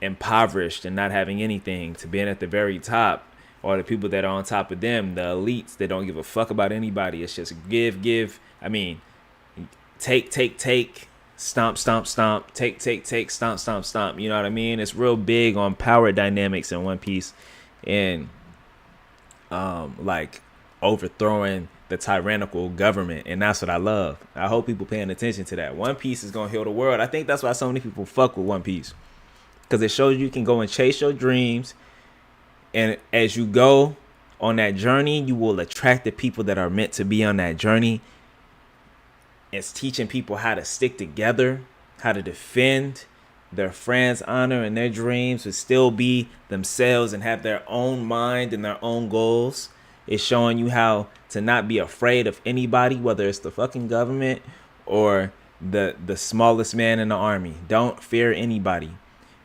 impoverished and not having anything to being at the very top, or the people that are on top of them, the elites that don't give a fuck about anybody. It's just give. I mean, take, stomp, take, stomp. You know what I mean? It's real big on power dynamics in One Piece and like overthrowing the tyrannical government, and that's what I love. I hope people paying attention to that. One Piece is gonna heal the world. I think that's why so many people fuck with One Piece, because it shows you can go and chase your dreams, and as you go on that journey, you will attract the people that are meant to be on that journey. It's teaching people how to stick together, how to defend their friends' honor and their dreams, to still be themselves and have their own mind and their own goals. It's showing you how to not be afraid of anybody, whether it's the fucking government or the smallest man in the army. Don't fear anybody.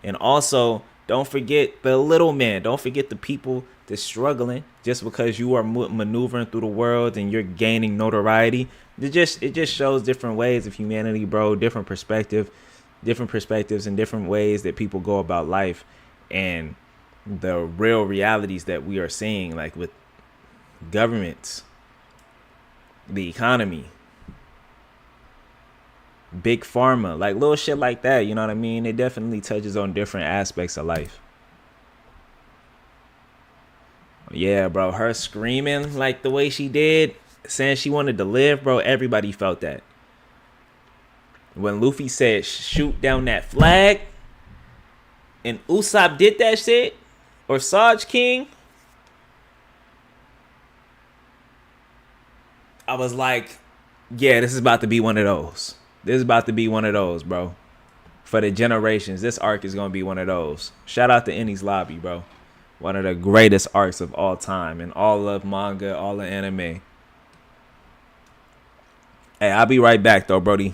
And also, don't forget the little man. Don't forget the people that's struggling. Just because you are maneuvering through the world and you're gaining notoriety, it just shows different ways of humanity, bro. Different perspectives and different ways that people go about life, and the real realities that we are seeing, like with governments, the economy, big pharma, like little shit like that. You know what I mean? It definitely touches on different aspects of life. Yeah, bro, her screaming like the way she did, saying she wanted to live, bro, everybody felt that. When Luffy said shoot down that flag and Usopp did that shit, or Sarge King, I was like, yeah, this is about to be one of those. This is about to be one of those, bro. For the generations, this arc is going to be one of those. Shout out to Enies Lobby, bro. One of the greatest arcs of all time in all of manga, all of anime. Hey, I'll be right back, though, Brody.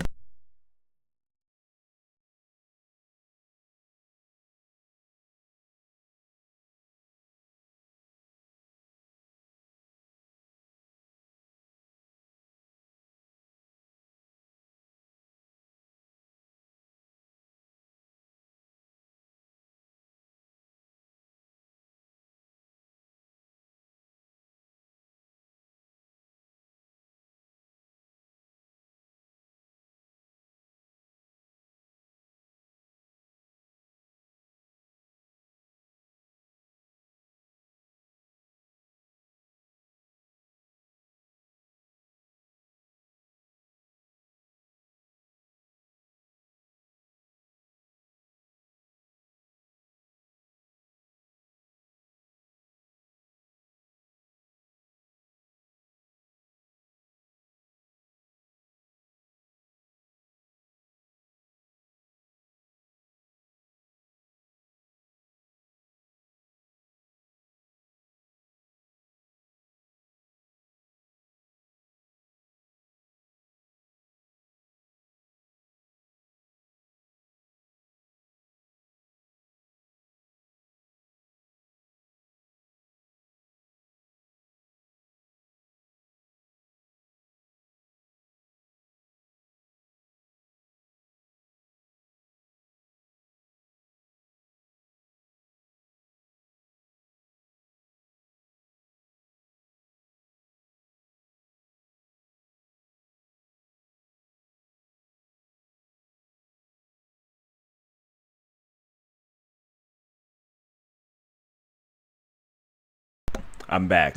I'm back.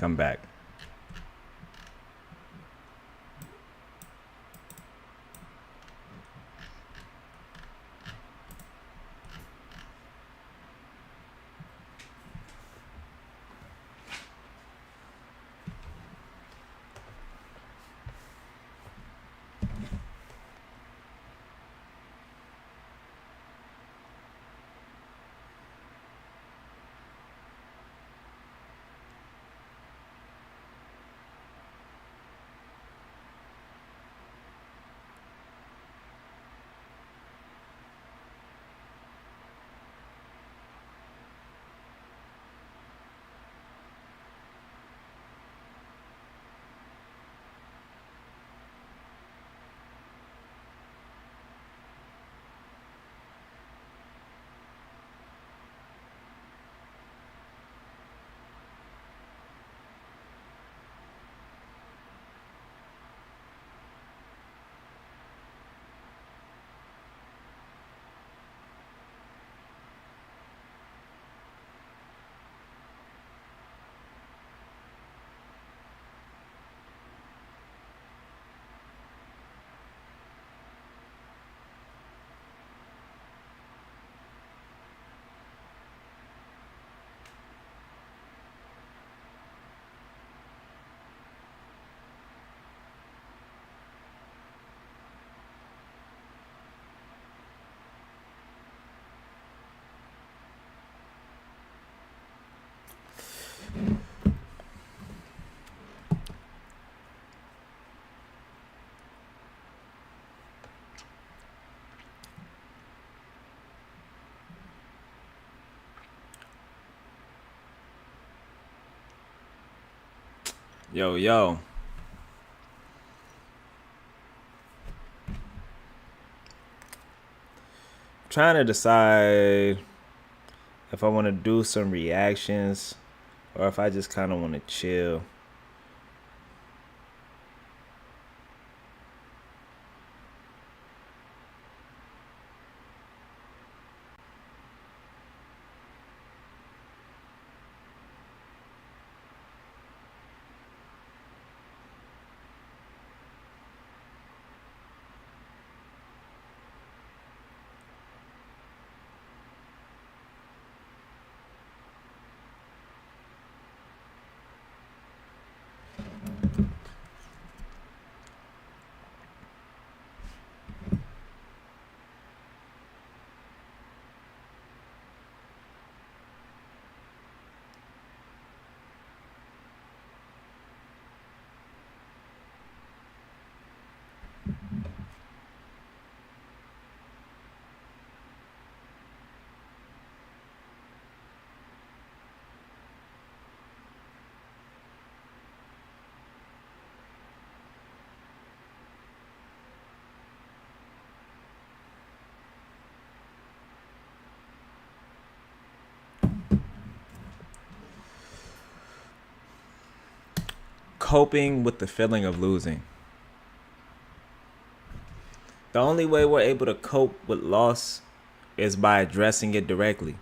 Yo. Trying to decide if I want to do some reactions or if I just kind of want to chill. Coping with the feeling of losing. The only way we're able to cope with loss is by addressing it directly.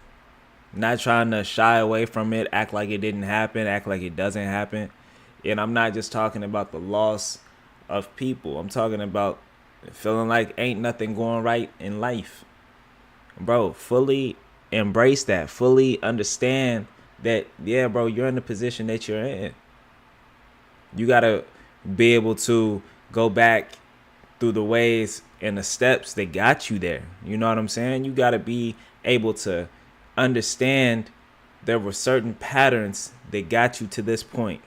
Not trying to shy away from it, act like it didn't happen, act like it doesn't happen. And I'm not just talking about the loss of people. I'm talking about feeling like ain't nothing going right in life. Bro, fully embrace that. Fully understand that, yeah, bro, you're in the position that you're in. You got to be able to go back through the ways and the steps that got you there. You know what I'm saying? You got to be able to understand there were certain patterns that got you to this point.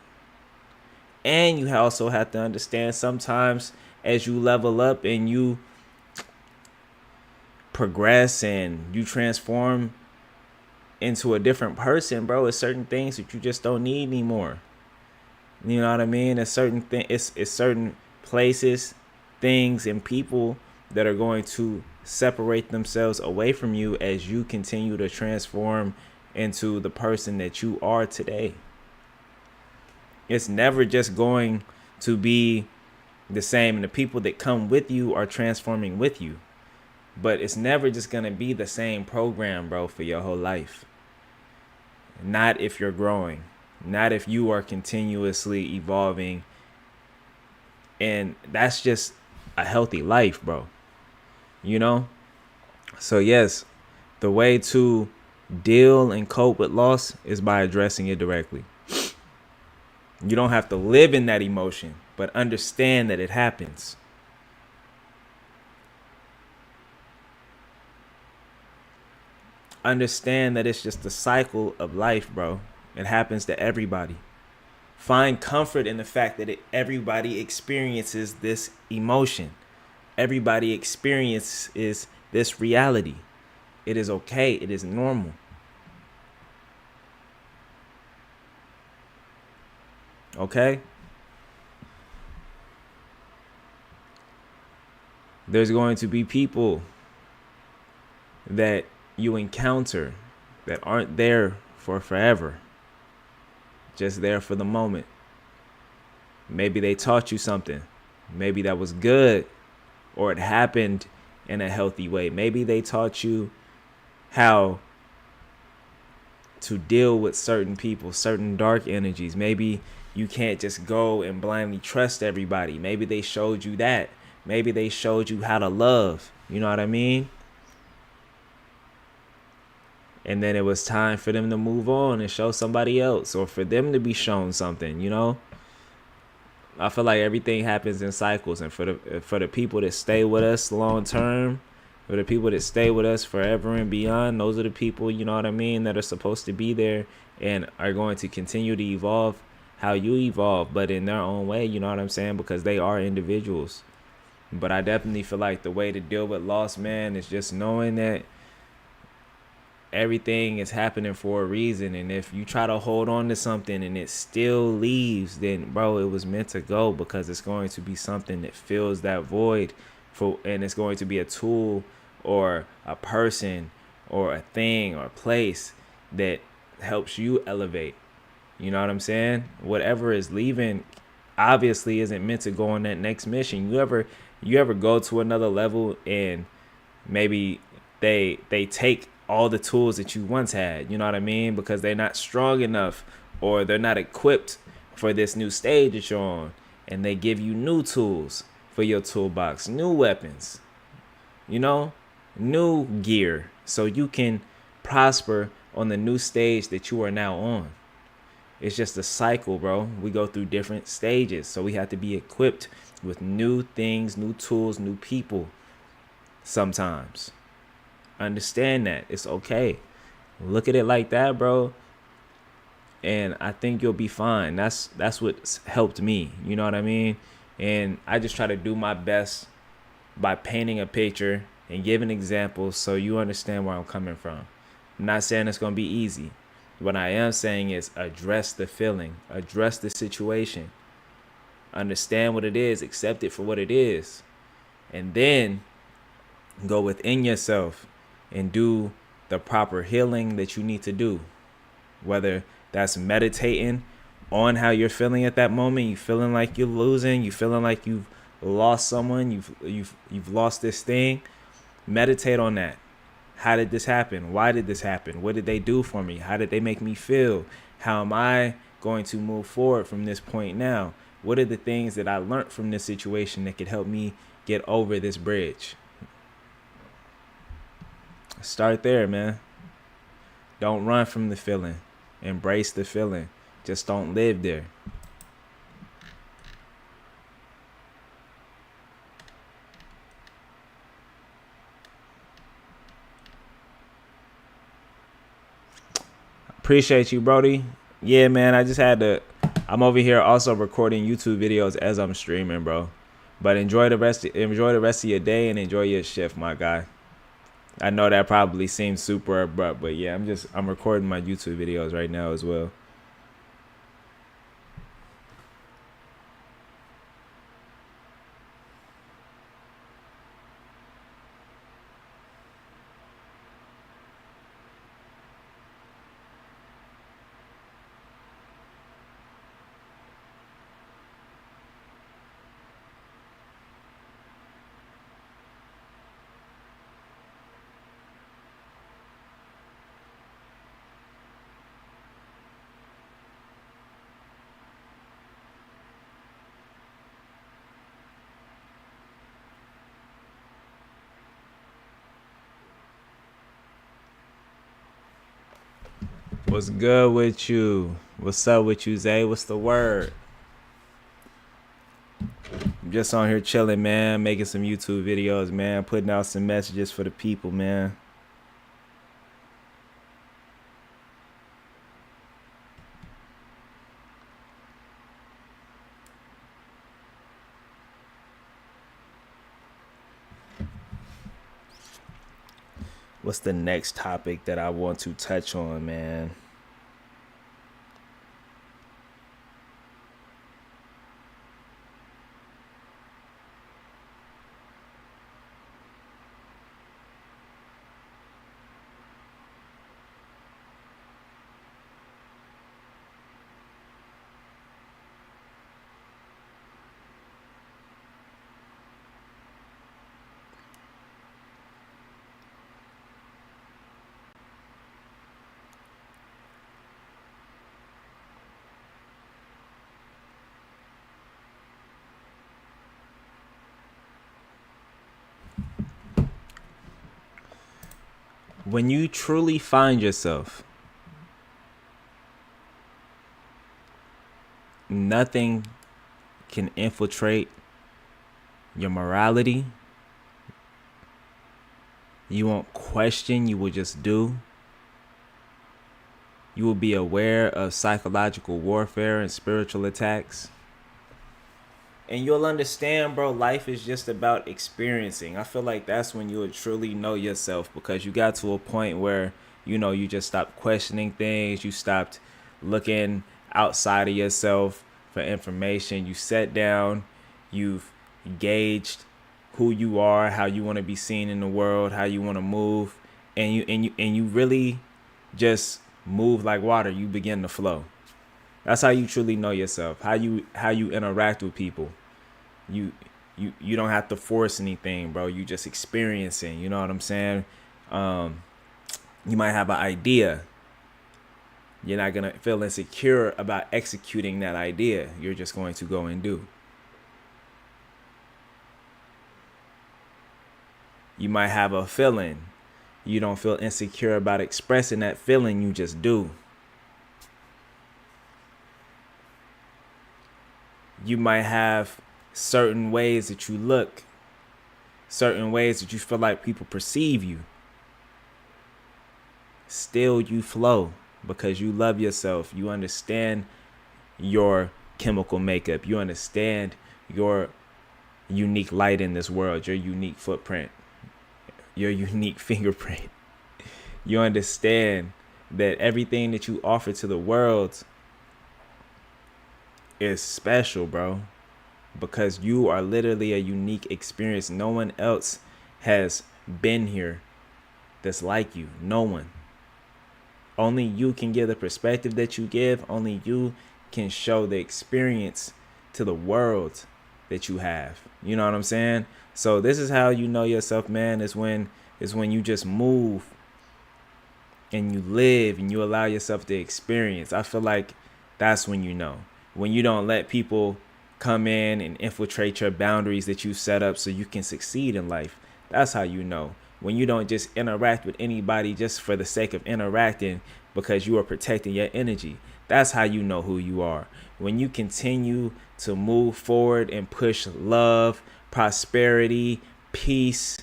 And you also have to understand sometimes as you level up and you progress and you transform into a different person, bro, it's certain things that you just don't need anymore. You know what I mean? It's certain places, things, and people that are going to separate themselves away from you as you continue to transform into the person that you are today. It's never just going to be the same, and the people that come with you are transforming with you. But it's never just going to be the same program, bro, for your whole life. Not if you're growing. Not if you are continuously evolving. And that's just a healthy life, bro. You know? So yes, the way to deal and cope with loss is by addressing it directly. You don't have to live in that emotion, but understand that it happens. Understand that it's just the cycle of life, bro. It happens to everybody. Find comfort in the fact that everybody experiences this emotion. Everybody experiences this reality. It is okay. It is normal. Okay? There's going to be people that you encounter that aren't there for forever. Just there for the moment. Maybe they taught you something. Maybe that was good, or it happened in a healthy way. Maybe they taught you how to deal with certain people, certain dark energies. Maybe you can't just go and blindly trust everybody. Maybe they showed you that. Maybe they showed you how to love. You know what I mean? And then it was time for them to move on and show somebody else, or for them to be shown something, you know? I feel like everything happens in cycles, and for the people that stay with us long term, for the people that stay with us forever and beyond, those are the people, you know what I mean, that are supposed to be there and are going to continue to evolve how you evolve, but in their own way, you know what I'm saying? Because they are individuals. But I definitely feel like the way to deal with loss, man, is just knowing that everything is happening for a reason. And if you try to hold on to something and it still leaves, then bro, it was meant to go, because it's going to be something that fills that void and it's going to be a tool or a person or a thing or a place that helps you elevate. You know what I'm saying? Whatever is leaving obviously isn't meant to go on that next mission. You ever go to another level and maybe they take all the tools that you once had, you know what I mean? Because they're not strong enough, or they're not equipped for this new stage that you're on. And they give you new tools for your toolbox, new weapons, you know, new gear, so you can prosper on the new stage that you are now on. It's just a cycle, bro. We go through different stages. So we have to be equipped with new things, new tools, new people sometimes. Understand that. It's okay. Look at it like that, bro. And I think you'll be fine. That's what's helped me. You know what I mean? And I just try to do my best by painting a picture and giving examples so you understand where I'm coming from. I'm not saying it's going to be easy. What I am saying is address the feeling, address the situation, understand what it is, accept it for what it is, and then go within yourself and do the proper healing that you need to do. Whether that's meditating on how you're feeling at that moment, you feeling like you're losing, you feeling like you've lost someone, you've lost this thing, meditate on that. How did this happen? Why did this happen? What did they do for me? How did they make me feel? How am I going to move forward from this point now? What are the things that I learned from this situation that could help me get over this bridge? Start there, man. Don't run from the feeling. Embrace the feeling. Just don't live there. Appreciate you, Brody. Yeah, man, I'm over here also recording YouTube videos as I'm streaming, bro. But enjoy the rest of your day and enjoy your shift, my guy. I know that probably seems super abrupt, but yeah, I'm recording my YouTube videos right now as well. What's good with you? What's up with you, Zay? What's the word? I'm just on here chilling, man. Making some YouTube videos, man. Putting out some messages for the people, man. What's the next topic that I want to touch on, man? When you truly find yourself, nothing can infiltrate your morality. You won't question, you will just do. You will be aware of psychological warfare and spiritual attacks. And you'll understand, bro, life is just about experiencing. I feel like that's when you would truly know yourself, because you got to a point where, you know, you just stopped questioning things. You stopped looking outside of yourself for information. You sat down, you've gauged who you are, how you want to be seen in the world, how you want to move, and you really just move like water. You begin to flow. That's how you truly know yourself. How you interact with people. You don't have to force anything, bro. You just experiencing. You know what I'm saying? You might have an idea. You're not gonna feel insecure about executing that idea. You're just going to go and do. You might have a feeling. You don't feel insecure about expressing that feeling. You just do. You might have certain ways that you look, certain ways that you feel like people perceive you. Still, you flow because you love yourself. You understand your chemical makeup. You understand your unique light in this world, your unique footprint, your unique fingerprint. You understand that everything that you offer to the world is special, bro, because you are literally a unique experience. No one else has been here that's like you. No one. Only you can give the perspective that you give. Only you can show the experience to the world that you have. You know what I'm saying? So this is how you know yourself, man, is when you just move and you live and you allow yourself to experience. I feel like that's when you know. When you don't let people come in and infiltrate your boundaries that you set up so you can succeed in life. That's how you know. When you don't just interact with anybody just for the sake of interacting because you are protecting your energy. That's how you know who you are. When you continue to move forward and push love, prosperity, peace,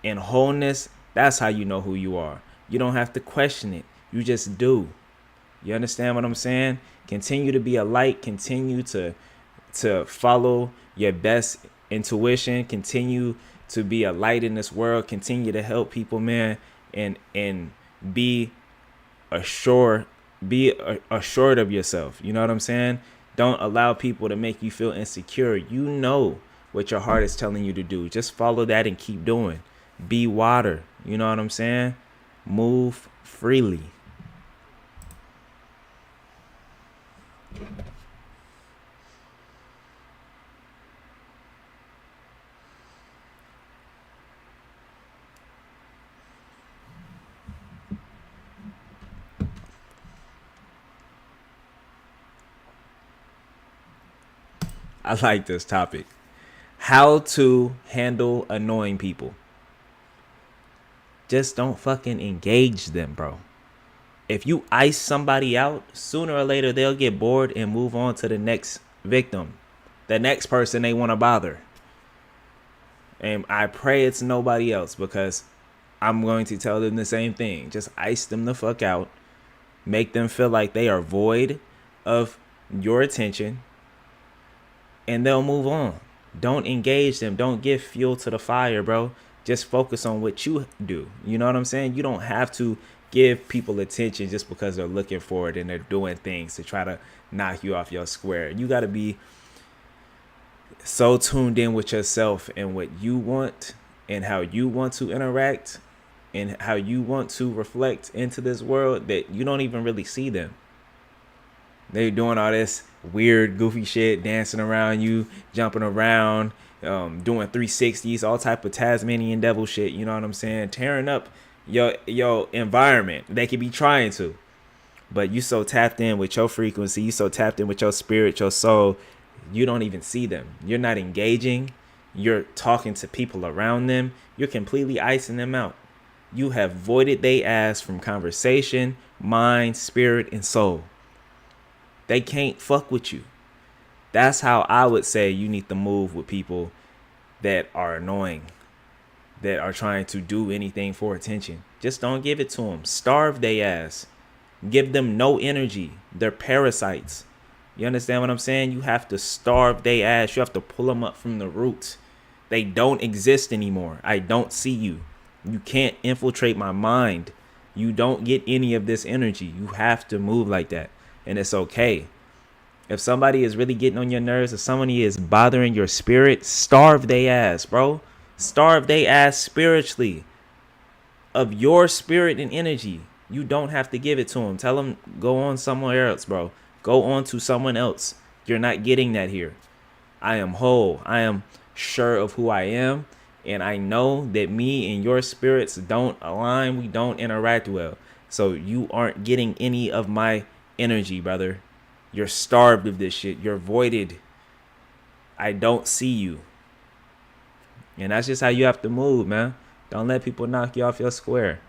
and wholeness, that's how you know who you are. You don't have to question it. You just do. You understand what I'm saying? Continue to be a light. Continue to follow your best intuition. Continue to be a light in this world. Continue to help people, man, and be assured of yourself. You know what I'm saying? Don't allow people to make you feel insecure. You know what your heart is telling you to do. Just follow that and keep doing. Be water. You know what I'm saying? Move freely. I like this topic. How to handle annoying people. Just don't fucking engage them, bro. If you ice somebody out, sooner or later they'll get bored and move on to the next victim, the next person they want to bother. And I pray it's nobody else, because I'm going to tell them the same thing. Just ice them the fuck out. Make them feel like they are void of your attention, and they'll move on. Don't engage them. Don't give fuel to the fire, bro. Just focus on what you do. You know what I'm saying? You don't have to give people attention just because they're looking for it and they're doing things to try to knock you off your square. You got to be so tuned in with yourself and what you want and how you want to interact and how you want to reflect into this world that you don't even really see them. They're doing all this weird, goofy shit, dancing around you, jumping around, doing 360s, all type of Tasmanian devil shit. You know what I'm saying? Tearing up your environment. They could be trying to, but you so tapped in with your frequency, you so tapped in with your spirit, your soul, you don't even see them. You're not engaging. You're talking to people around them. You're completely icing them out. You have voided they ass from conversation, mind, spirit, and soul. They can't fuck with you. That's how I would say you need to move with people that are annoying, that are trying to do anything for attention. Just don't give it to them. Starve they ass. Give them no energy. They're parasites. You understand what I'm saying? You have to starve they ass. You have to pull them up from the roots. They don't exist anymore. I don't see you. You can't infiltrate my mind. You don't get any of this energy. You have to move like that. And it's okay. If somebody is really getting on your nerves, if somebody is bothering your spirit, starve they ass, bro. Starve they ass spiritually. Of your spirit and energy. You don't have to give it to them. Tell them, go on somewhere else, bro. Go on to someone else. You're not getting that here. I am whole. I am sure of who I am. And I know that me and your spirits don't align. We don't interact well. So you aren't getting any of my energy, brother. You're starved of this shit. You're voided. I don't see you. And that's just how you have to move, man. Don't let people knock you off your square.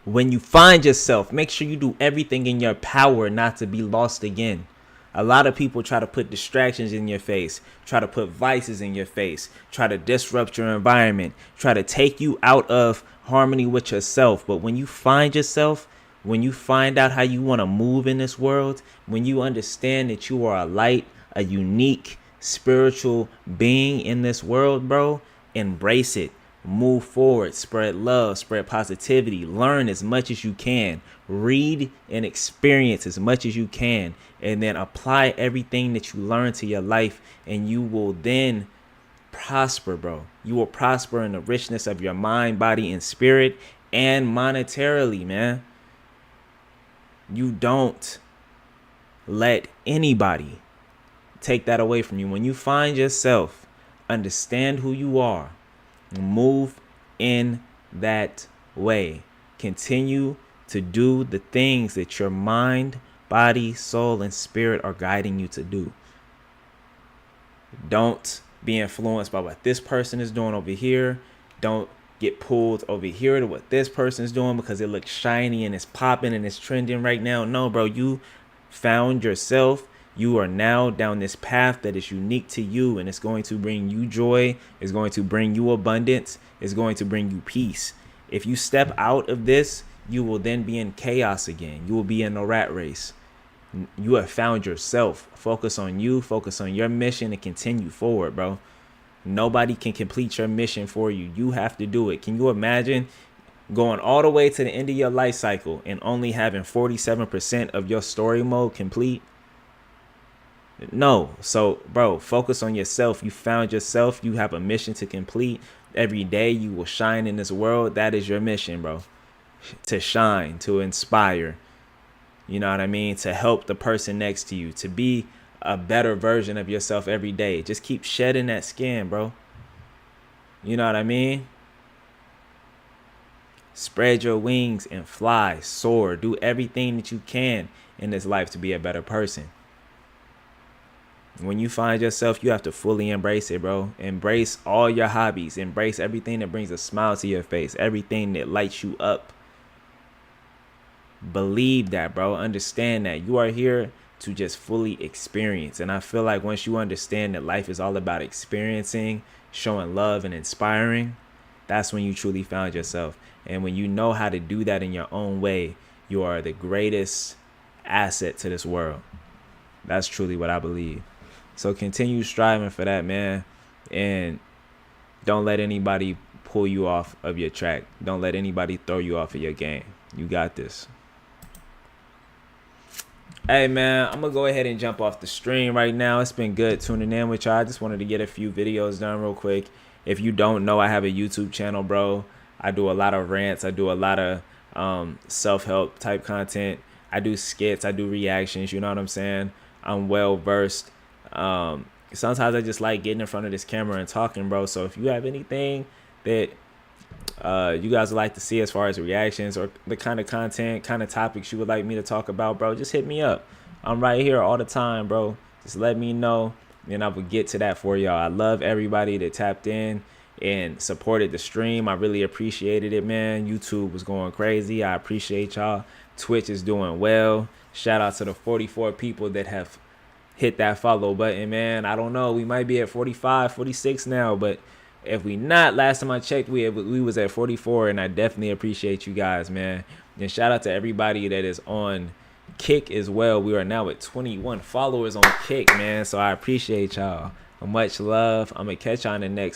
When you find yourself, make sure you do everything in your power not to be lost again. A lot of people try to put distractions in your face, try to put vices in your face, try to disrupt your environment, try to take you out of harmony with yourself. But when you find yourself, when you find out how you want to move in this world, when you understand that you are a light, a unique spiritual being in this world, bro, embrace it. Move forward, spread love, spread positivity, learn as much as you can, read and experience as much as you can, and then apply everything that you learn to your life, and you will then prosper, bro. You will prosper in the richness of your mind, body, and spirit, and monetarily, man. You don't let anybody take that away from you. When you find yourself, understand who you are. Move in that way. Continue to do the things that your mind, body, soul, and spirit are guiding you to do. Don't be influenced by what this person is doing over here. Don't get pulled over here to what this person is doing because it looks shiny and it's popping and it's trending right now. No, bro, you found yourself. You are now down this path that is unique to you, and it's going to bring you joy. It's going to bring you abundance. It's going to bring you peace. If you step out of this, you will then be in chaos again. You will be in a rat race. You have found yourself. Focus on you. Focus on your mission and continue forward, bro. Nobody can complete your mission for you. You have to do it. Can you imagine going all the way to the end of your life cycle and only having 47% of your story mode complete? No. So, bro, focus on yourself. You found yourself. You have a mission to complete. Every day you will shine in this world. That is your mission, bro. To shine, to inspire. You know what I mean? To help the person next to you. To be a better version of yourself every day. Just keep shedding that skin, bro. You know what I mean? Spread your wings and fly, soar, do everything that you can in this life to be a better person. When you find yourself, you have to fully embrace it, bro. Embrace all your hobbies. Embrace everything that brings a smile to your face. Everything that lights you up. Believe that, bro. Understand that you are here to just fully experience. And I feel like once you understand that life is all about experiencing, showing love and inspiring, that's when you truly found yourself. And when you know how to do that in your own way, you are the greatest asset to this world. That's truly what I believe. So continue striving for that, man. And don't let anybody pull you off of your track. Don't let anybody throw you off of your game. You got this. Hey, man, I'm going to go ahead and jump off the stream right now. It's been good tuning in with y'all. I just wanted to get a few videos done real quick. If you don't know, I have a YouTube channel, bro. I do a lot of rants. I do a lot of self-help type content. I do skits. I do reactions. You know what I'm saying? I'm well versed. Sometimes I just like getting in front of this camera and talking, bro. So if you have anything that you guys would like to see as far as reactions or the kind of content, kind of topics you would like me to talk about, bro, just hit me up. I'm right here all the time, bro. Just let me know and I will get to that for y'all. I love everybody that tapped in and supported the stream. I really appreciated it, man. YouTube was going crazy. I appreciate y'all. Twitch is doing well. Shout out to the 44 people that have hit that follow button, man. I don't know. We might be at 45, 46 now, but if we not, last time I checked, we was at 44, and I definitely appreciate you guys, man. And shout out to everybody that is on Kick as well. We are now at 21 followers on Kick, man. So I appreciate y'all. Much love. I'm going to catch y'all in the next